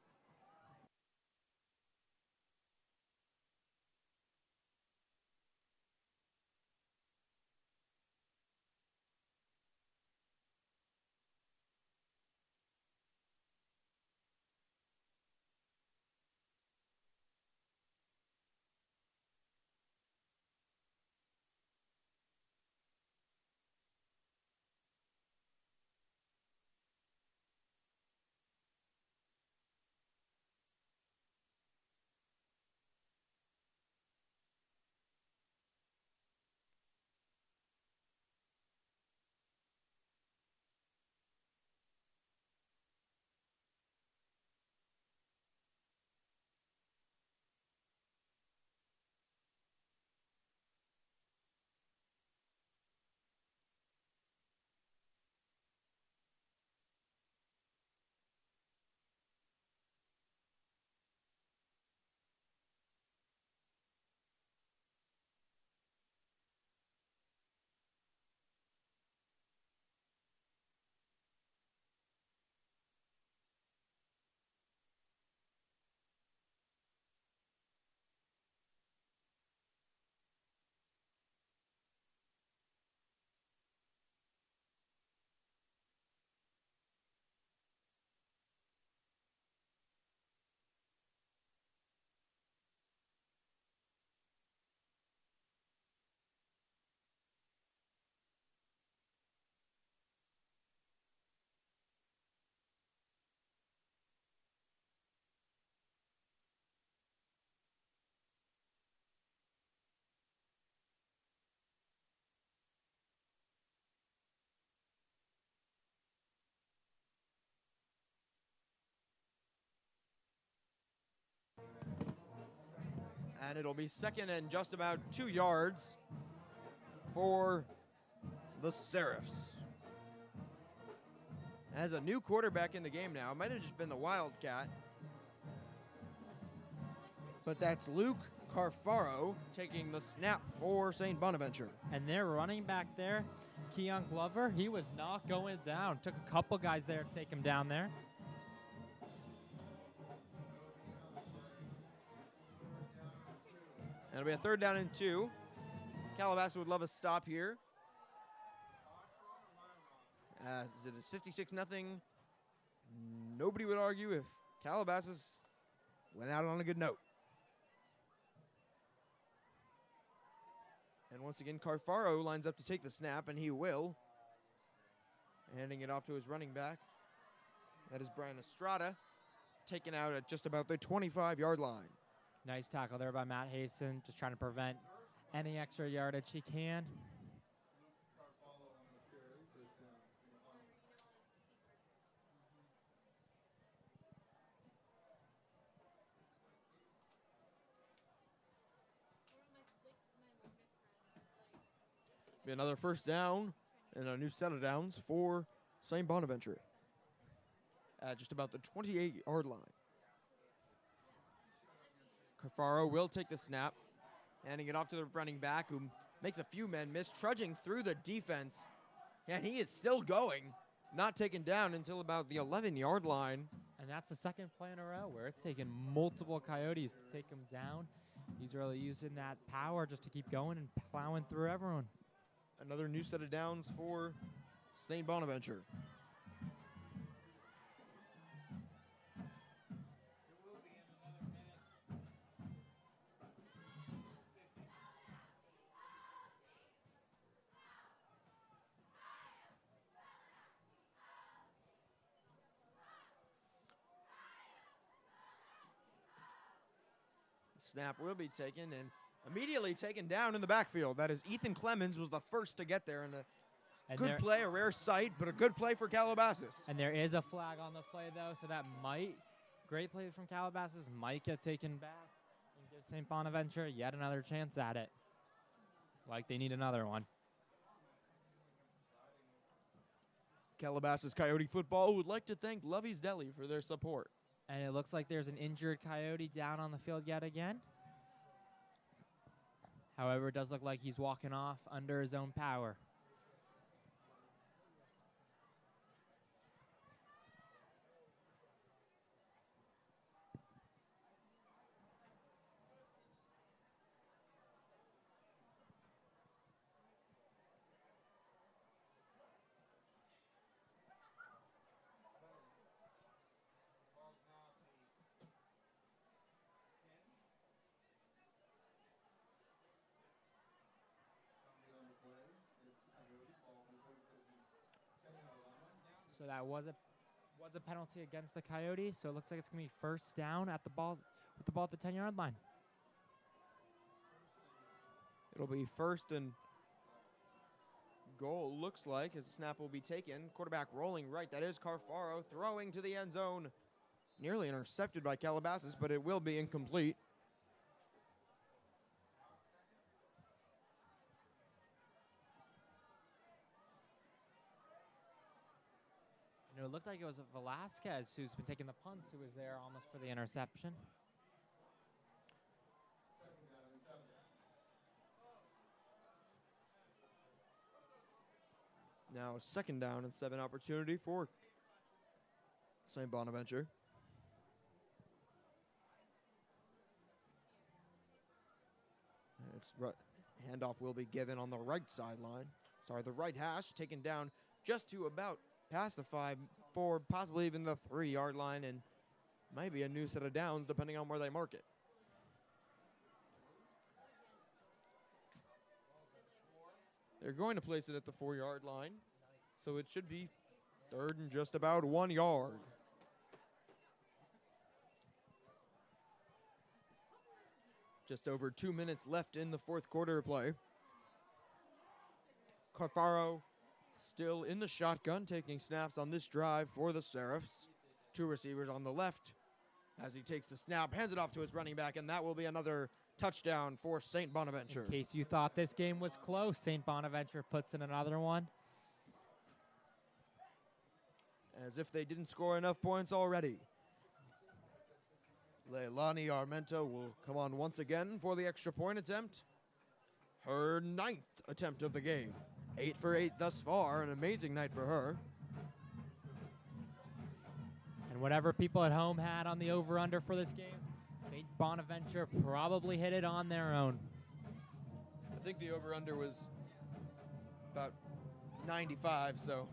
And it'll be second and just about 2 yards for the Seraphs. As a new quarterback in the game now, it might have just been the Wildcat. But that's Luke Carfaro taking the snap for St. Bonaventure. And their running back there, Keon Glover, he was not going down. Took a couple guys there to take him down there. It'll be a 3rd down and 2. Calabasas would love a stop here. It is 56-0. Nobody would argue if Calabasas went out on a good note. And once again, Carfaro lines up to take the snap, and he will. Handing it off to his running back. That is Brian Estrada, taken out at just about the 25-yard line. Nice tackle there by Matt Hasten, just trying to prevent any extra yardage he can. Be another 1st down and a new set of downs for St. Bonaventure at just about the 28-yard line. Carfaro will take the snap, handing it off to the running back, who makes a few men miss, trudging through the defense. And he is still going, not taken down until about the 11-yard line. And that's the 2nd play in a row where it's taken multiple Coyotes to take him down. He's really using that power just to keep going and plowing through everyone. Another new set of downs for St. Bonaventure. Snap will be taken and immediately taken down in the backfield. That is Ethan Clemens was the first to get there. And good play, a rare sight, but a good play for Calabasas. And there is a flag on the play, though, so that great play from Calabasas, might get taken back and give St. Bonaventure yet another chance at it. Like they need another one. Calabasas Coyote football would like to thank Lovey's Deli for their support. And it looks like there's an injured Coyote down on the field yet again. However, it does look like he's walking off under his own power. So that was a penalty against the Coyotes. So it looks like it's going to be 1st down at the ball with the ball at the 10-yard line. It'll be 1st and goal, looks like, as the snap will be taken. Quarterback rolling right. That is Carfaro throwing to the end zone. Nearly intercepted by Calabasas, but it will be incomplete. It looked like it was Velasquez who's been taking the punts who was there almost for the interception. Now 2nd down and 7 opportunity for St. Bonaventure. Handoff will be given on the right sideline. Sorry, the right hash, taken down just to about past the 5, 4, possibly even the 3-yard line, and maybe a new set of downs depending on where they mark it. They're going to place it at the 4-yard line, so it should be 3rd and just about 1 yard. Just over 2 minutes left in the 4th quarter of play. Carfaro still in the shotgun, taking snaps on this drive for the Seraphs. 2 receivers on the left as he takes the snap, hands it off to his running back, and that will be another touchdown for St. Bonaventure. In case you thought this game was close, St. Bonaventure puts in another one. As if they didn't score enough points already. Leilani Armento will come on once again for the extra point attempt. Her 9th attempt of the game. 8 for 8 thus far, an amazing night for her. And whatever people at home had on the over-under for this game, St. Bonaventure probably hit it on their own. I think the over-under was about 95, so.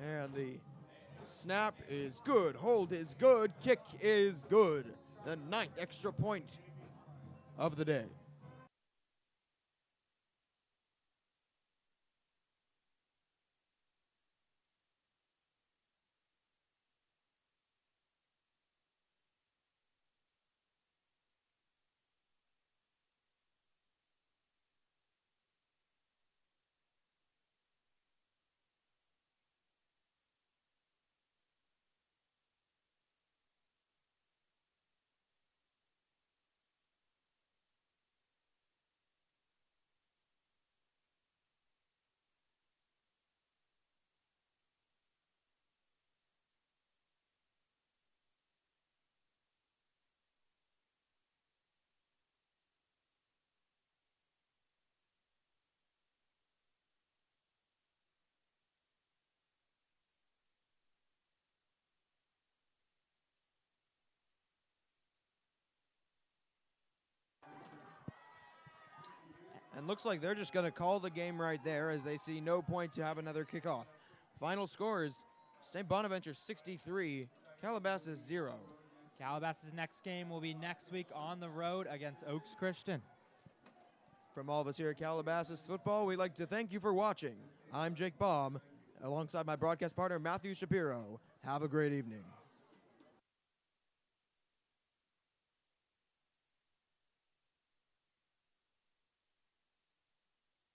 And the snap is good, hold is good, kick is good. The 9th extra point of the day. And looks like they're just going to call the game right there as they see no point to have another kickoff. Final score is St. Bonaventure 63, Calabasas 0. Calabasas' next game will be next week on the road against Oaks Christian. From all of us here at Calabasas Football, we'd like to thank you for watching. I'm Jake Baum, alongside my broadcast partner, Matthew Shapiro. Have a great evening.